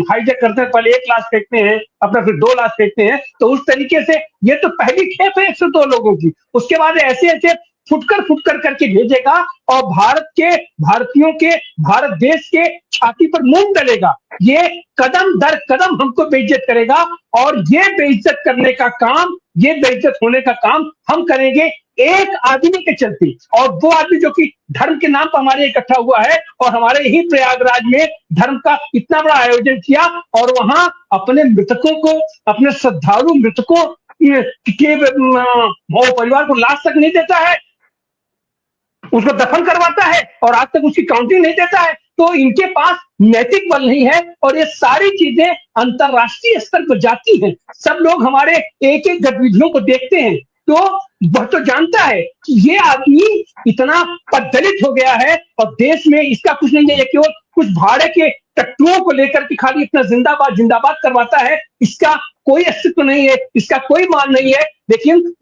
हाईजैक करते हैं, पहले 1 लाख फेंकते हैं, अपना फिर 2 लाख फेंकते हैं, तो उस तरीके से ये तो पहली खेप है 102 लोगों की। उसके बाद ऐसे फुटकर करके भेजेगा और भारतीयों के, भारत देश के छाती पर मूंग डलेगा। ये कदम दर कदम हमको बेइज्जत करेगा और ये बेइज्जत करने का काम ये बेइज्जत होने का काम हम करेंगे एक आदमी के चलते, और वो आदमी जो कि धर्म के नाम पर हमारे इकट्ठा हुआ है और हमारे ही प्रयागराज में धर्म का इतना बड़ा आयोजन किया और वहां अपने मृतकों को, अपने श्रद्धालु मृतकों के परिवार को लाश तक नहीं देता है, उसको दफन करवाता है और आज तक उसकी काउंटिंग नहीं देता है। तो इनके पास नैतिक बल नहीं है और ये सारी चीजें अंतरराष्ट्रीय स्तर पर जाती हैं। सब लोग हमारे एक एक गतिविधियों को देखते हैं तो वह तो जानता है कि ये आदमी इतना पददलित हो गया है और देश में इसका कुछ नहीं है, केवल कुछ भाड़े के टट्टुओं को लेकर के खाली इतना जिंदाबाद जिंदाबाद करवाता है। इसका कोई अस्तित्व नहीं है, इसका कोई मान नहीं है। लेकिन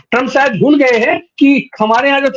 ट्रम्प शायद भूल गए हैं कि हमारे यहाँ जो